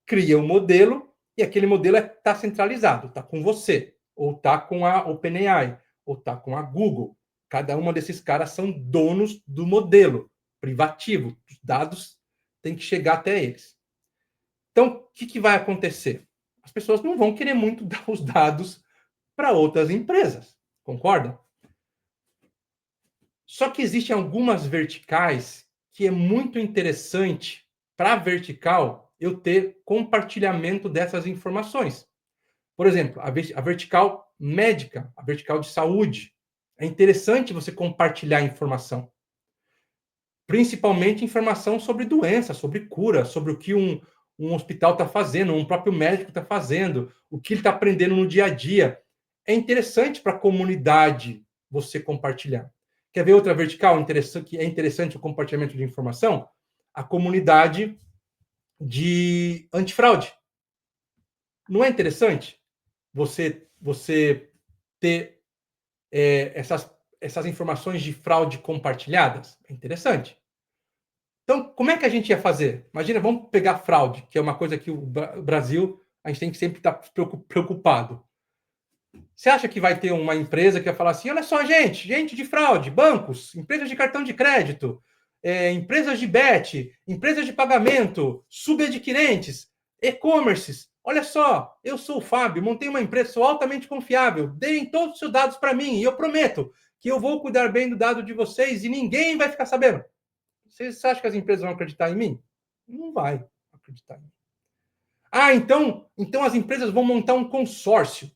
cria um modelo, e aquele modelo está centralizado, está com você, ou está com a OpenAI, ou está com a Google. Cada uma desses caras são donos do modelo privativo. Os dados têm que chegar até eles. Então, o que vai acontecer? As pessoas não vão querer muito dar os dados para outras empresas, concorda? Só que existem algumas verticais que é muito interessante para a vertical eu ter compartilhamento dessas informações. Por exemplo, a vertical médica, a vertical de saúde. É interessante você compartilhar informação. Principalmente informação sobre doença, sobre cura, sobre o que um hospital está fazendo, um próprio médico está fazendo, o que ele está aprendendo no dia a dia. É interessante para a comunidade você compartilhar. Quer ver outra vertical interessante, que é interessante o compartilhamento de informação? A comunidade de antifraude. Não é interessante você ter essas informações de fraude compartilhadas? É interessante. Então, como é que a gente ia fazer? Imagina, vamos pegar fraude, que é uma coisa que o Brasil, a gente tem que sempre estar preocupado. Você acha que vai ter uma empresa que vai falar assim, olha só, gente de fraude, bancos, empresas de cartão de crédito, empresas de bet, empresas de pagamento, subadquirentes, e-commerces, olha só, eu sou o Fábio, montei uma empresa, sou altamente confiável, deem todos os seus dados para mim e eu prometo que eu vou cuidar bem do dado de vocês e ninguém vai ficar sabendo. Você acha que as empresas vão acreditar em mim? Não vai acreditar em mim. Então as empresas vão montar um consórcio.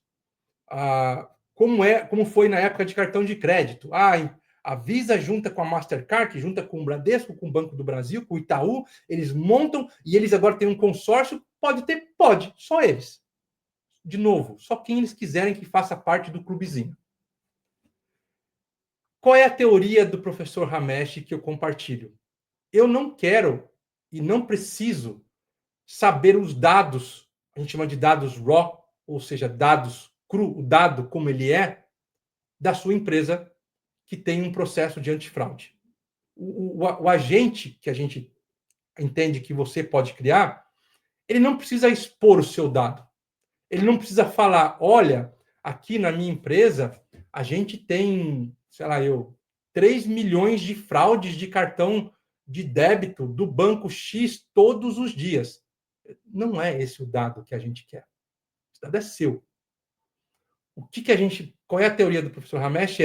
Como foi na época de cartão de crédito. A Visa junta com a Mastercard, que junta com o Bradesco, com o Banco do Brasil, com o Itaú, eles montam e eles agora têm um consórcio. Pode ter? Pode, só eles. De novo, só quem eles quiserem que faça parte do clubezinho. Qual é a teoria do professor Ramesh que eu compartilho? Eu não quero e não preciso saber os dados, a gente chama de dados raw, ou seja, dados cru, o dado como ele é, da sua empresa que tem um processo de antifraude. O agente que a gente entende que você pode criar, ele não precisa expor o seu dado. Ele não precisa falar, olha, aqui na minha empresa, a gente tem, 3 milhões de fraudes de cartão de débito do banco X todos os dias. Não é esse o dado que a gente quer. O dado é seu. Qual é a teoria do professor Ramesh?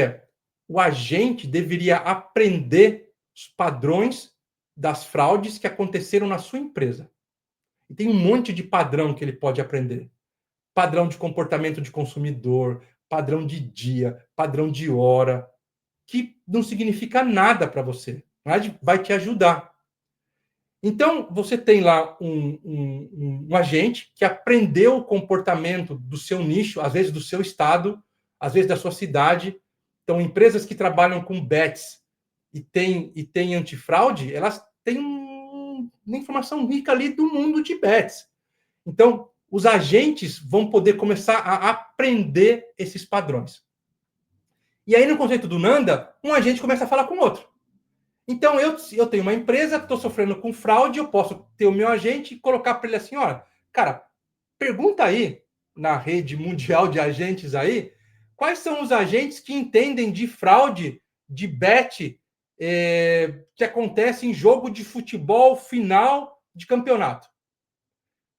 O agente deveria aprender os padrões das fraudes que aconteceram na sua empresa. E tem um monte de padrão que ele pode aprender. Padrão de comportamento de consumidor, padrão de dia, padrão de hora, que não significa nada para você, mas vai te ajudar. Então, você tem lá um agente que aprendeu o comportamento do seu nicho, às vezes do seu estado, às vezes da sua cidade. Então, empresas que trabalham com bets e tem antifraude, elas têm uma informação rica ali do mundo de bets. Então, os agentes vão poder começar a aprender esses padrões. E aí, no conceito do Nanda, um agente começa a falar com o outro. Então, eu tenho uma empresa, estou sofrendo com fraude, eu posso ter o meu agente e colocar para ele assim, olha, cara, pergunta aí, na rede mundial de agentes aí, quais são os agentes que entendem de fraude, de bet, que acontece em jogo de futebol final de campeonato.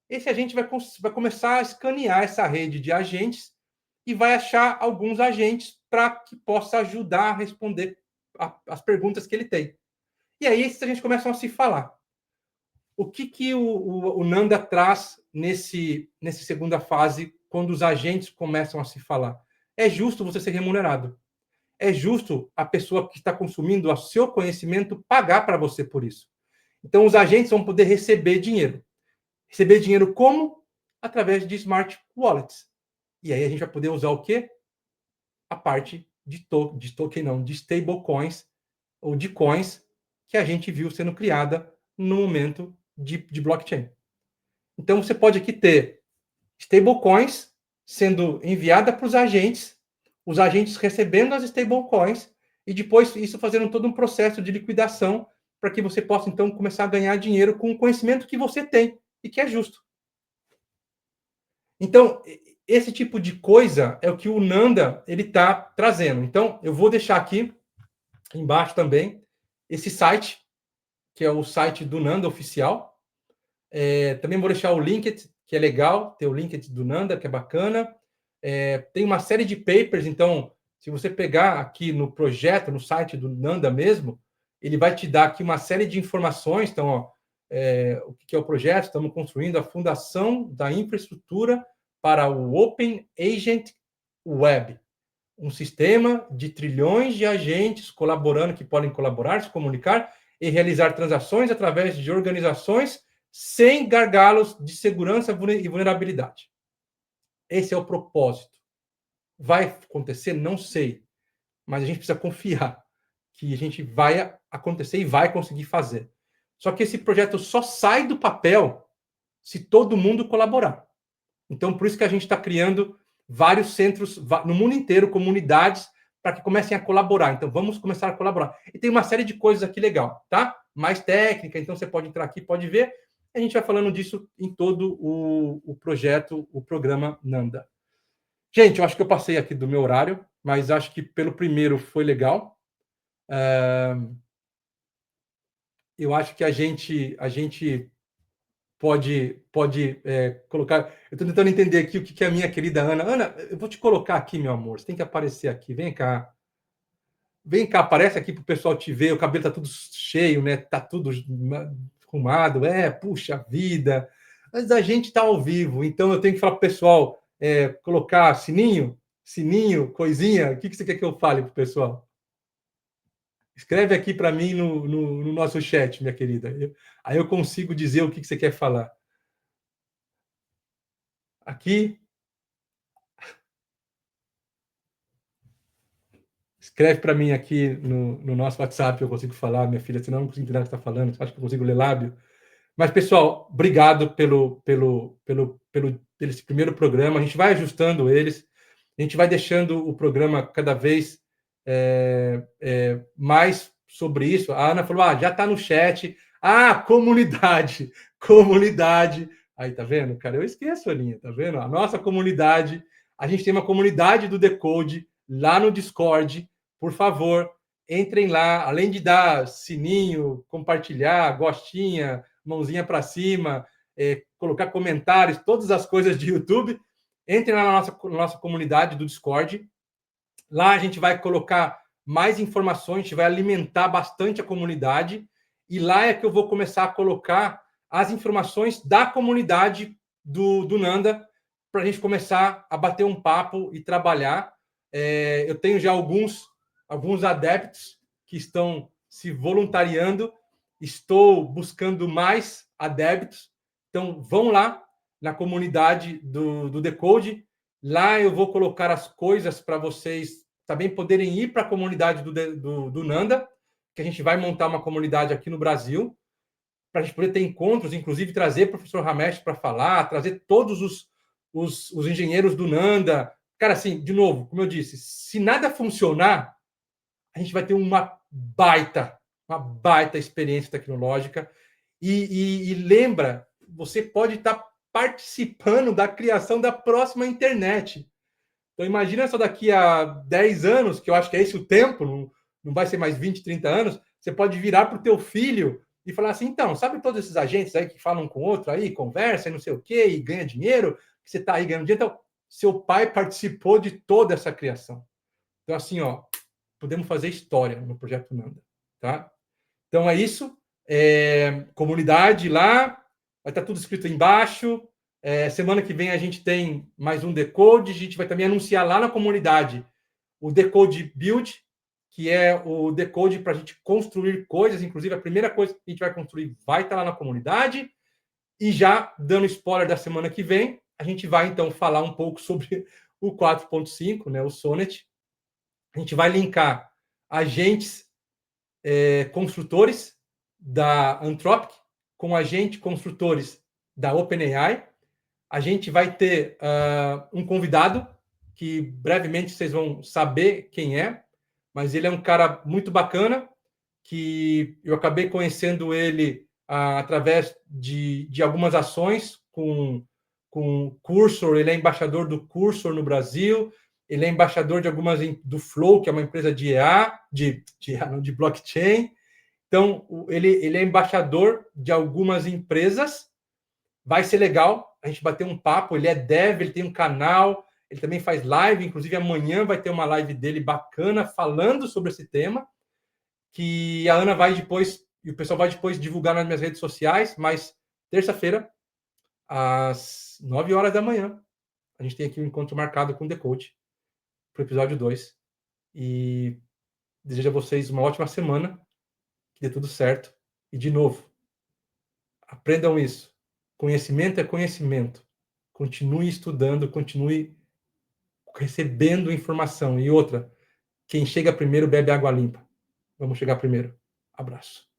Esse agente vai começar a escanear essa rede de agentes e vai achar alguns agentes para que possa ajudar a responder as perguntas que ele tem. E aí a gente começa a se falar. O que o Nanda traz nessa segunda fase, quando os agentes começam a se falar? É justo você ser remunerado. É justo a pessoa que está consumindo o seu conhecimento pagar para você por isso. Então, os agentes vão poder receber dinheiro. Receber dinheiro como? Através de smart wallets. E aí a gente vai poder usar o quê? A parte de token não, de stablecoins ou de coins que a gente viu sendo criada no momento de blockchain. Então, você pode aqui ter stablecoins sendo enviada para os agentes recebendo as stablecoins, e depois isso fazendo todo um processo de liquidação para que você possa, então, começar a ganhar dinheiro com o conhecimento que você tem e que é justo. Então, esse tipo de coisa é o que o Nanda ele está trazendo. Então, eu vou deixar aqui embaixo também esse site, que é o site do Nanda oficial. Também vou deixar o link, que é legal, tem o link do Nanda, que é bacana. Tem uma série de papers, então, se você pegar aqui no projeto, no site do Nanda mesmo, ele vai te dar aqui uma série de informações. Então, ó, o que é o projeto? Estamos construindo a fundação da infraestrutura para o Open Agent Web, um sistema de trilhões de agentes colaborando, que podem colaborar, se comunicar e realizar transações através de organizações sem gargalos de segurança e vulnerabilidade. Esse é o propósito. Vai acontecer? Não sei. Mas a gente precisa confiar que a gente vai acontecer e vai conseguir fazer. Só que esse projeto só sai do papel se todo mundo colaborar. Então, por isso que a gente está criando vários centros no mundo inteiro, comunidades, para que comecem a colaborar. Então, vamos começar a colaborar. E tem uma série de coisas aqui legal, tá? Mais técnica, então você pode entrar aqui, pode ver. A gente vai falando disso em todo o projeto, o programa Nanda. Gente, eu acho que eu passei aqui do meu horário, mas acho que pelo primeiro foi legal. Eu acho que a gente pode colocar. Eu estou tentando entender aqui o que é a minha querida Ana. Ana, eu vou te colocar aqui, meu amor. Você tem que aparecer aqui. Vem cá. Vem cá, aparece aqui para o pessoal te ver. O cabelo está tudo cheio, né? Está tudo arrumado. Puxa vida. Mas a gente está ao vivo, então eu tenho que falar para o pessoal colocar sininho, coisinha. O que você quer que eu fale para o pessoal? Escreve aqui para mim no nosso chat, minha querida. Aí eu consigo dizer o que você quer falar. Aqui. Escreve para mim aqui no nosso WhatsApp, eu consigo falar, minha filha, senão eu não consigo entender o que você está falando. Acho que eu consigo ler lábio. Mas, pessoal, obrigado pelo esse primeiro programa. A gente vai ajustando eles. A gente vai deixando o programa cada vez mais sobre isso. A Ana falou, já está no chat. Comunidade. Comunidade. Aí, tá vendo, cara? Eu esqueço a linha, tá vendo? A nossa comunidade. A gente tem uma comunidade do Decode lá no Discord. Por favor, entrem lá. Além de dar sininho, compartilhar, gostinha, mãozinha para cima, colocar comentários, todas as coisas de YouTube, entrem lá na nossa comunidade do Discord. Lá a gente vai colocar mais informações, a gente vai alimentar bastante a comunidade, e lá é que eu vou começar a colocar as informações da comunidade do Nanda, para a gente começar a bater um papo e trabalhar. Eu tenho já alguns adeptos que estão se voluntariando, estou buscando mais adeptos, então vão lá na comunidade do Decode. Lá eu vou colocar as coisas para vocês também poderem ir para a comunidade do Nanda, que a gente vai montar uma comunidade aqui no Brasil, para a gente poder ter encontros, inclusive trazer o professor Ramesh para falar, trazer todos os engenheiros do Nanda. Cara, assim, de novo, como eu disse, se nada funcionar, a gente vai ter uma baita experiência tecnológica. E lembra, você pode estar participando da criação da próxima internet. Então, imagina só daqui a 10 anos, que eu acho que é esse o tempo, não vai ser mais 20, 30 anos, você pode virar para o teu filho e falar assim, então, sabe todos esses agentes aí que falam com o outro aí, conversam e não sei o quê, e ganha dinheiro, que você está aí ganhando dinheiro. Então, seu pai participou de toda essa criação. Então, assim, podemos fazer história no Projeto Nanda, tá? Então, é isso. Comunidade lá, vai estar tudo escrito embaixo. Semana que vem a gente tem mais um Decode. A gente vai também anunciar lá na comunidade o Decode Build, que é o Decode para a gente construir coisas. Inclusive, a primeira coisa que a gente vai construir vai estar lá na comunidade. E já dando spoiler da semana que vem, a gente vai então falar um pouco sobre o 4.5, né, o Sonnet. A gente vai linkar agentes construtores da Anthropic com agentes construtores da OpenAI. A gente vai ter um convidado que brevemente vocês vão saber quem é, mas ele é um cara muito bacana, que eu acabei conhecendo ele através de algumas ações com o Cursor. Ele é embaixador do Cursor no Brasil, ele é embaixador de algumas do Flow, que é uma empresa de EA, de blockchain. Então, ele é embaixador de algumas empresas. Vai ser legal a gente bater um papo. Ele é dev, ele tem um canal, ele também faz live. Inclusive, amanhã vai ter uma live dele bacana falando sobre esse tema, que a Ana vai depois, e o pessoal vai depois divulgar nas minhas redes sociais, mas terça-feira, às 9 horas da manhã, a gente tem aqui um encontro marcado com o The Coach, para o episódio 2. E desejo a vocês uma ótima semana, que dê tudo certo. E, de novo, aprendam isso. Conhecimento é conhecimento. Continue estudando, continue recebendo informação. E outra, quem chega primeiro bebe água limpa. Vamos chegar primeiro. Abraço.